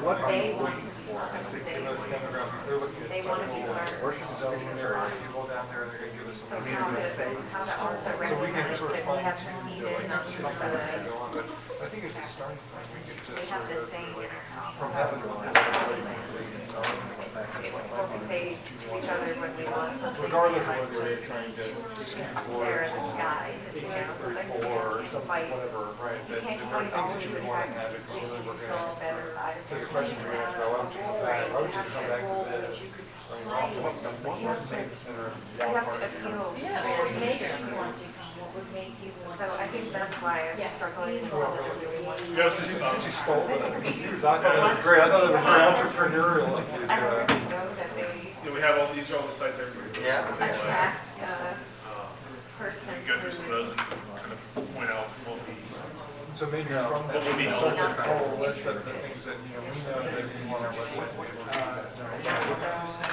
what are they looking for? I think those demographics, they're looking at some worship zone, there are people down there, they're gonna give us some community of faith. So we can sort of find something to go on, but I think it's a starting point, we could just sort of. from heaven to earth, everybody's agreeing, so everything went back to It's what we say to each other when we want something. regardless of whether they're trying to There in the sky, you know, something you or just something, fight. whatever, right? You That can't the very things always that you would want to have, attract it really we're so gonna, better side of the questions we're gonna throw out to come back, why would you come back to this? I mean, often, what was the center of You the have to part? appeal to Yeah, their what would make nature. you want to come, what would make you want So I think that's why I'm struggling with some of the really Since you stole it, because I thought it was great, I thought it was very entrepreneurial. Like, I don't really know that they We have all, these are all the sites everybody. Yeah. attract a person We can go through some of those and kind of point out what we. So maybe from that, What would be we helpful? start to follow a list of the things that, you know, we know that we want our website.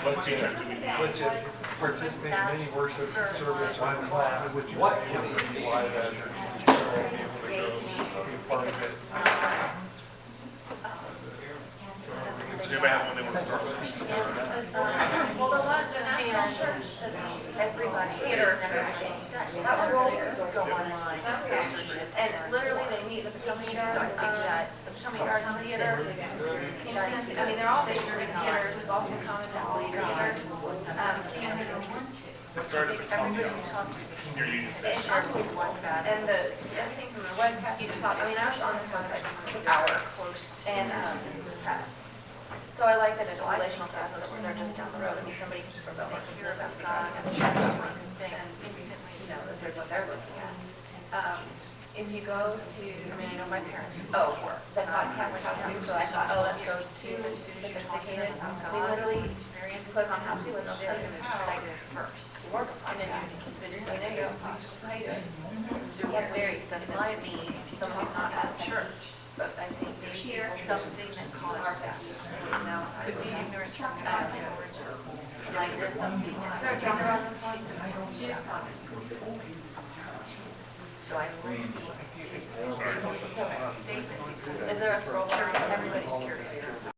What features do we need? Which is participate in any worship service or class, which what can we utilize as be able to go be a part of it. Does anybody have one they want to start with? Well, the ones in National Church, everybody. theater and everything, that was there. Go online. And literally, they meet the Potomac Yard, the Potomac Yard Theater. I mean, they're all major theaters, there's also Thomas Hall Theater. It started as a common your union station. And everything from the webcast to the top, I mean, I was on this website for an hour. And, so I like that it's relational to us, that they're just down the road, I mean, somebody from Belmont can hear about God and the church and instantly, you know, this is what they're looking at. If you go to, I mean, I know my parents, the podcast how to, so I thought, that's so too sophisticated. We literally click on how to and they'll tell you how first. And then you can convince them, they go, how you doing? So we have very extensive to me, someone's not at church, but I think there's something that caused that. Now, could be ignorance from God, like this, something. They're talking about this one. So I really statement. Is there a scroll bar?